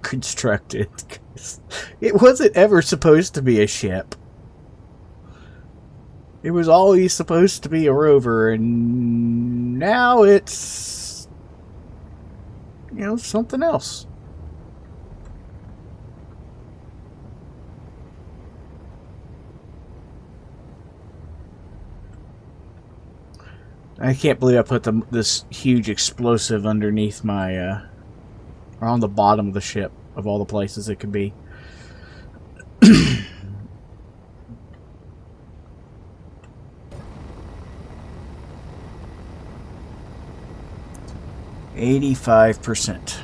constructed. It wasn't ever supposed to be a ship. It was always supposed to be a rover, and now it's, you know, something else. I can't believe I put this huge explosive underneath my, or on the bottom of the ship, of all the places it could be. 85%.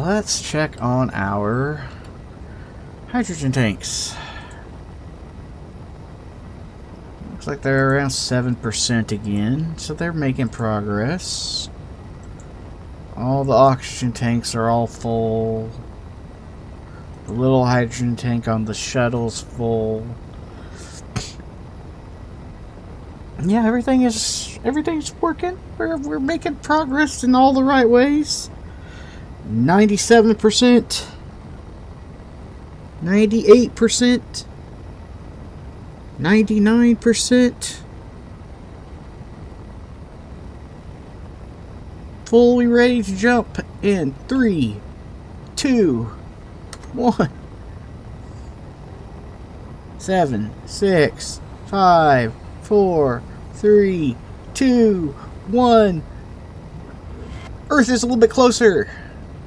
Let's check on our hydrogen tanks. Looks like they're around 7% again, so they're making progress. All the oxygen tanks are all full. The little hydrogen tank on the shuttle's full. Yeah, everything's working. We're making progress in all the right ways. 97%, 98%, 99%. Fully ready to jump in 3, 2, 1. 7, 6, 5, 4, 3, 2, 1. Earth is a little bit closer.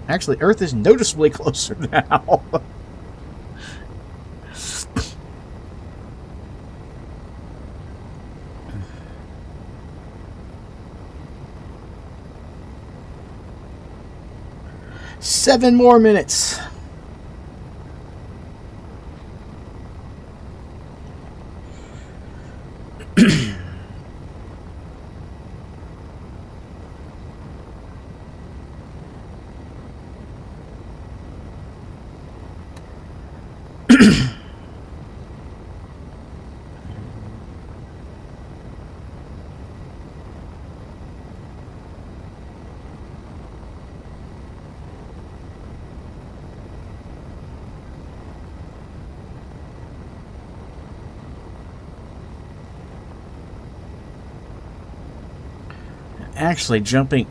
Actually, Earth is noticeably closer now. Seven more minutes. Actually, the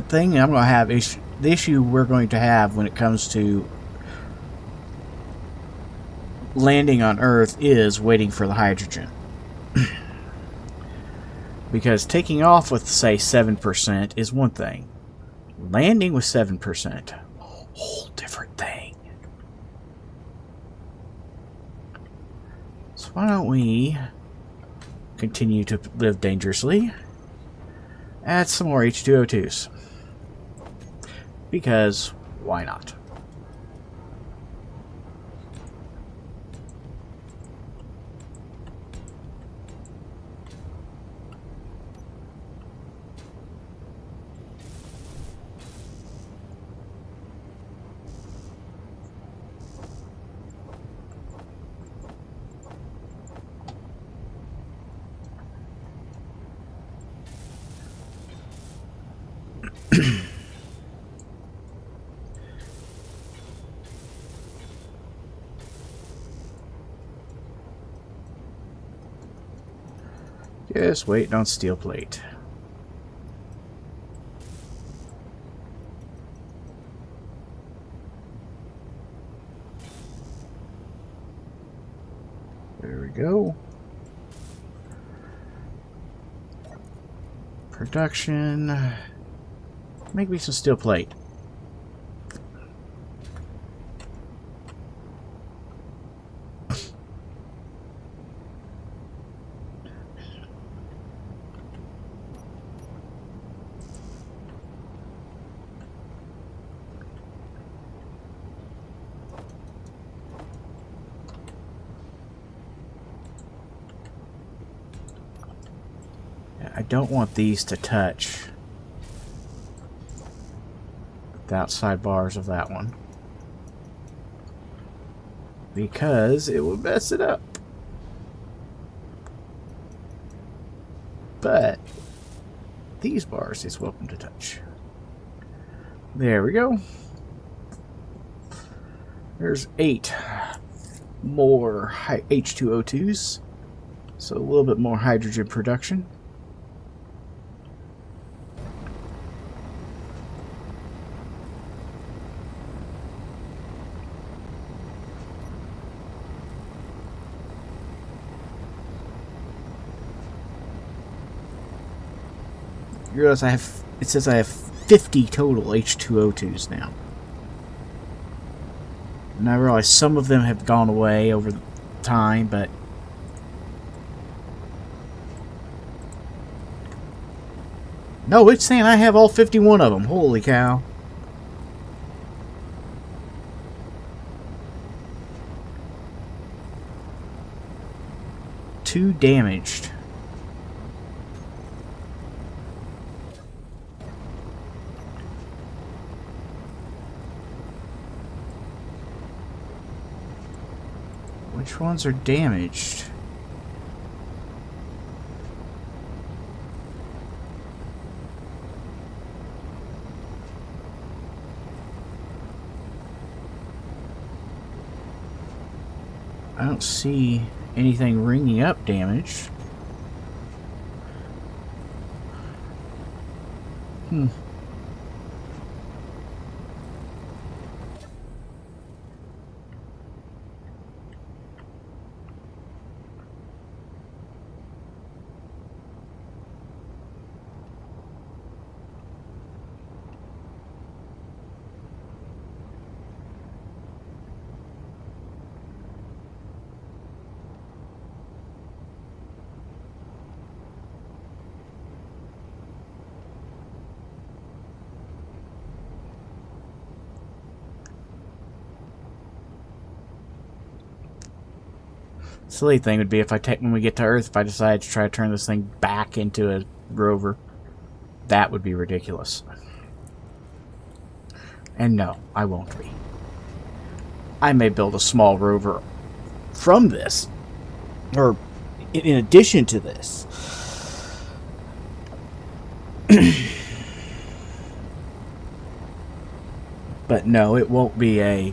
thing I'm going to have is the issue we're going to have when it comes to landing on Earth is waiting for the hydrogen. Because taking off with, say, 7% is one thing. Landing with 7%, whole different thing. So why don't we continue to live dangerously? Add some more H2O2s. Because why not? Just waiting on steel plate. There we go. Production. Make me some steel plate. I don't want these to touch the outside bars of that one, because it will mess it up. But these bars is welcome to touch. There we go. There's 8 more H2O2s, so a little bit more hydrogen production. You realize it says I have 50 total H2O2s now. And I realize some of them have gone away over time, but no, it's saying I have all 51 of them. Holy cow. Two damaged. Which ones are damaged? I don't see anything ringing up damaged. Silly thing would be if when we get to Earth, if I decide to try to turn this thing back into a rover. That would be ridiculous. And no, I won't be. I may build a small rover from this, or in addition to this. But no, it won't be a...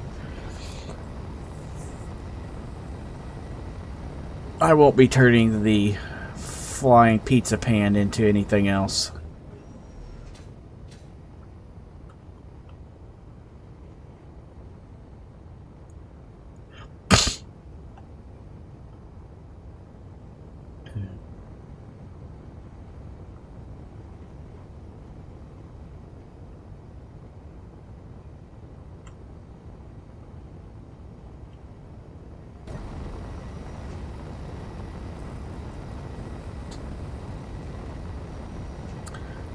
I won't be turning the flying pizza pan into anything else.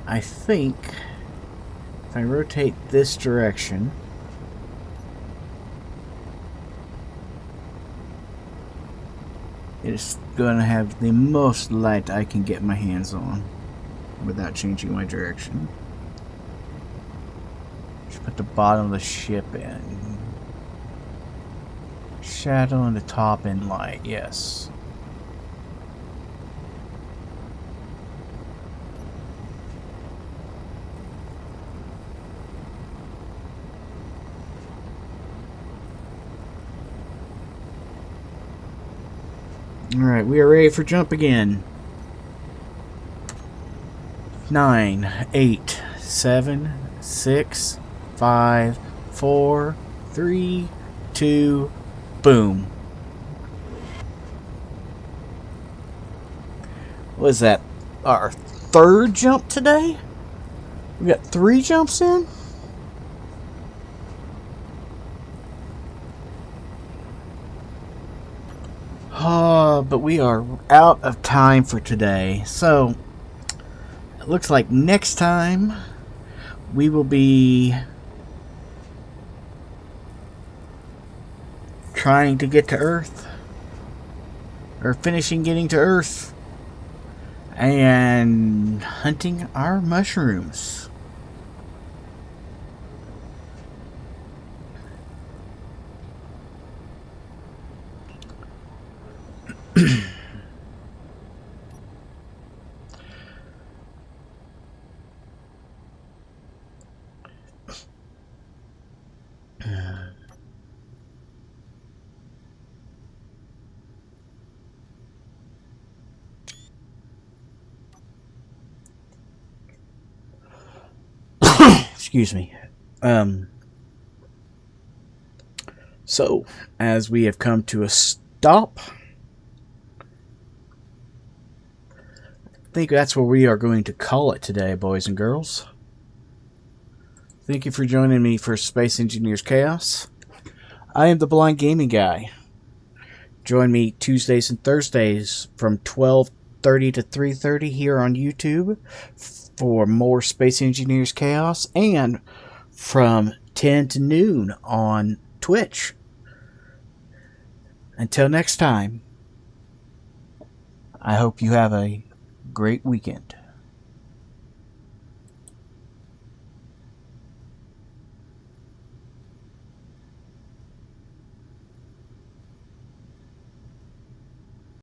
I think if I rotate this direction, it's going to have the most light I can get my hands on without changing my direction. Just put the bottom of the ship in. Shadow and the top in light, yes. Alright, we are ready for jump again. 9, 8, 7, 6, 5, 4, 3, 2, boom. What is that? Our third jump today? We got 3 jumps in? But we are out of time for today. So, it looks like next time we will be trying to get to Earth. Or finishing getting to Earth. And hunting our mushrooms. Excuse me. So, as we have come to a stop, I think that's where we are going to call it today, boys and girls. Thank you for joining me for Space Engineers Chaos. I am the Blind Gaming Guy. Join me Tuesdays and Thursdays from 12:30 to 3:30 here on YouTube for more Space Engineers Chaos, and from 10 to noon on Twitch. Until next time, I hope you have a great weekend.